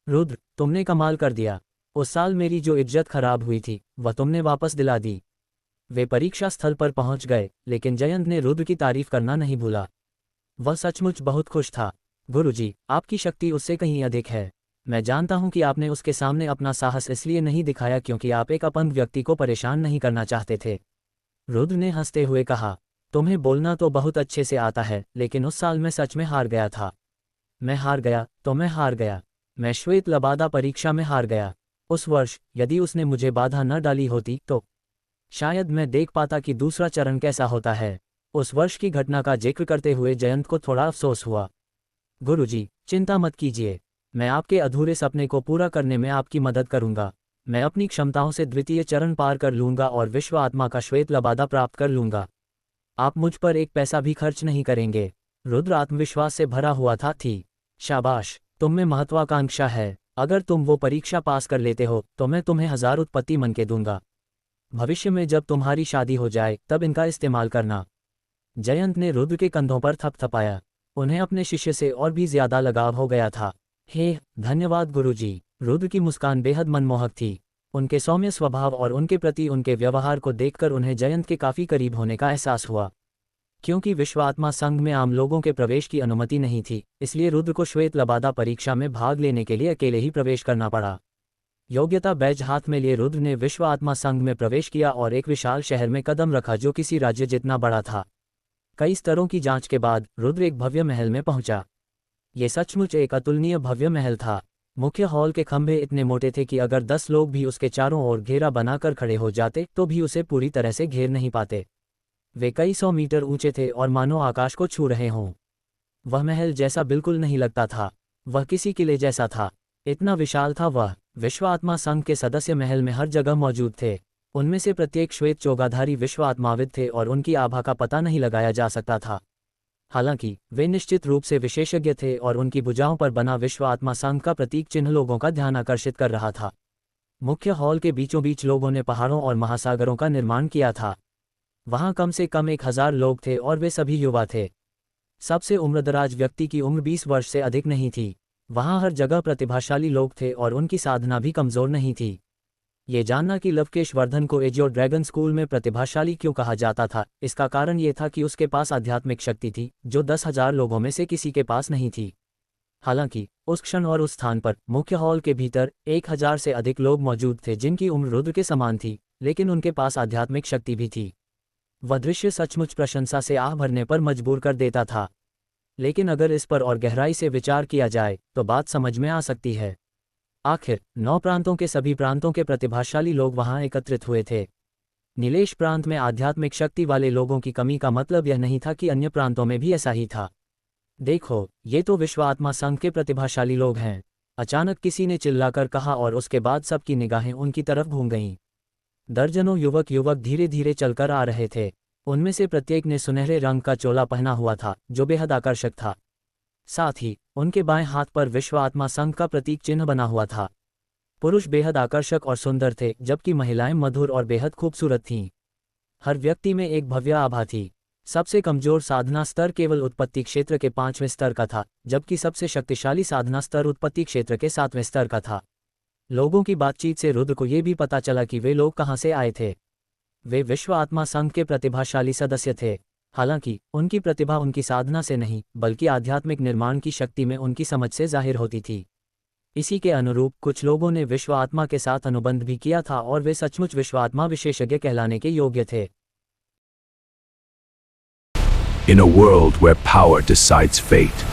रुद्र, तुमने कमाल कर दिया। उस साल मेरी जो इज्जत खराब हुई थी वह तुमने वापस दिला दी। वे परीक्षा स्थल पर पहुंच गए, लेकिन जयंत ने रुद्र की तारीफ करना नहीं भूला। वह सचमुच बहुत खुश था। गुरुजी, आपकी शक्ति उससे कहीं अधिक है। मैं जानता हूं कि आपने उसके सामने अपना साहस इसलिए नहीं दिखाया क्योंकि आप एक अपंग व्यक्ति को परेशान नहीं करना चाहते थे। रुद्र ने हंसते हुए कहा, तुम्हें बोलना तो बहुत अच्छे से आता है, लेकिन उस साल मैं सच में हार गया था। मैं हार गया तो मैं हार गया। मैं श्वेत लबादा परीक्षा में हार गया। उस वर्ष यदि उसने मुझे बाधा न डाली होती तो शायद मैं देख पाता कि दूसरा चरण कैसा होता है। उस वर्ष की घटना का जिक्र करते हुए जयंत को थोड़ा अफसोस हुआ। गुरुजी, चिंता मत कीजिए। मैं आपके अधूरे सपने को पूरा करने में आपकी मदद करूंगा। मैं अपनी क्षमताओं से द्वितीय चरण पार कर लूंगा और विश्व आत्मा का श्वेत लबादा प्राप्त कर लूंगा। आप मुझ पर एक पैसा भी खर्च नहीं करेंगे। रुद्र आत्मविश्वास से भरा हुआ था। शाबाश, तुम में महत्वाकांक्षा है। अगर तुम वो परीक्षा पास कर लेते हो तो मैं तुम्हें 1000 उत्पत्ति मन के दूंगा। भविष्य में जब तुम्हारी शादी हो जाए तब इनका इस्तेमाल करना। जयंत ने रुद्र के कंधों पर थपथपाया। उन्हें अपने शिष्य से और भी ज्यादा लगाव हो गया था। हे धन्यवाद गुरुजी। रुद्र की मुस्कान बेहद मनमोहक थी। उनके सौम्य स्वभाव और उनके प्रति उनके व्यवहार को देखकर उन्हें जयंत के काफी करीब होने का एहसास हुआ। क्योंकि विश्व आत्मा संघ में आम लोगों के प्रवेश की अनुमति नहीं थी, इसलिए रुद्र को श्वेत लबादा परीक्षा में भाग लेने के लिए अकेले ही प्रवेश करना पड़ा। योग्यता बैज हाथ में लिए रुद्र ने विश्व आत्मा संघ में प्रवेश किया और एक विशाल शहर में कदम रखा जो किसी राज्य जितना बड़ा था। कई स्तरों की जांच के बाद रुद्र एक भव्य महल में पहुंचा। ये सचमुच एक अतुलनीय भव्य महल था। मुख्य हॉल के खंभे इतने मोटे थे कि अगर 10 लोग भी उसके चारों ओर घेरा बनाकर खड़े हो जाते तो भी उसे पूरी तरह से घेर नहीं पाते। वे कई 100 मीटर ऊंचे थे और मानो आकाश को छू रहे हों। वह महल जैसा बिल्कुल नहीं लगता था। वह किसी किले जैसा था। इतना विशाल था वह। विश्व आत्मा संघ के सदस्य महल में हर जगह मौजूद थे। उनमें से प्रत्येक श्वेत चोगाधारी विश्व आत्माविद थे और उनकी आभा का पता नहीं लगाया जा सकता था। हालांकि वे निश्चित रूप से विशेषज्ञ थे और उनकी भुजाओं पर बना विश्व आत्मा संघ का प्रतीक चिन्ह लोगों का ध्यान आकर्षित कर रहा था। मुख्य हॉल के बीचों बीच लोगों ने पहाड़ों और महासागरों का निर्माण किया था। वहां कम से कम 1000 लोग थे और वे सभी युवा थे। सबसे उम्रदराज व्यक्ति की उम्र 20 वर्ष से अधिक नहीं थी। वहां हर जगह प्रतिभाशाली लोग थे और उनकी साधना भी कमजोर नहीं थी। ये जानना कि लवकेश वर्धन को एजियो ड्रैगन स्कूल में प्रतिभाशाली क्यों कहा जाता था, इसका कारण ये था कि उसके पास आध्यात्मिक शक्ति थी जो 10,000 लोगों में से किसी के पास नहीं थी। हालांकि उस क्षण और उस स्थान पर मुख्य हॉल के भीतर 1,000 से अधिक लोग मौजूद थे जिनकी उम्र रुद्र के समान थी, लेकिन उनके पास आध्यात्मिक शक्ति भी थी। वह दृश्य सचमुच प्रशंसा से आह भरने पर मजबूर कर देता था। लेकिन अगर इस पर और गहराई से विचार किया जाए तो बात समझ में आ सकती है। आखिर 9 प्रांतों के सभी प्रांतों के प्रतिभाशाली लोग वहां एकत्रित हुए थे। नीलेश प्रांत में आध्यात्मिक शक्ति वाले लोगों की कमी का मतलब यह नहीं था कि अन्य प्रांतों में भी ऐसा ही था। देखो, ये तो विश्व आत्मा संघ के प्रतिभाशाली लोग हैं, अचानक किसी ने चिल्लाकर कहा और उसके बाद सबकी निगाहें उनकी तरफ घूम गईं। दर्जनों युवक धीरे धीरे चलकर आ रहे थे। उनमें से प्रत्येक ने सुनहरे रंग का चोला पहना हुआ था जो बेहद आकर्षक था। साथ ही उनके बाएं हाथ पर विश्व आत्मा संघ का प्रतीक चिन्ह बना हुआ था। पुरुष बेहद आकर्षक और सुंदर थे जबकि महिलाएं मधुर और बेहद खूबसूरत थीं। हर व्यक्ति में एक भव्य आभा थी। सबसे कमजोर साधना स्तर केवल उत्पत्ति क्षेत्र के 5वें स्तर का था, जबकि सबसे शक्तिशाली साधना स्तर उत्पत्ति क्षेत्र के 7वें स्तर का था। लोगों की बातचीत से रुद्र को यह भी पता चला कि वे लोग कहां से आए थे। वे विश्व आत्मा संघ के प्रतिभाशाली सदस्य थे। हालांकि उनकी प्रतिभा उनकी साधना से नहीं बल्कि आध्यात्मिक निर्माण की शक्ति में उनकी समझ से जाहिर होती थी। इसी के अनुरूप कुछ लोगों ने विश्व आत्मा के साथ अनुबंध भी किया था और वे सचमुच विश्व आत्मा विशेषज्ञ कहलाने के योग्य थे। In a world where power decides fate,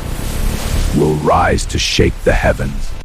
will rise to shake the heavens.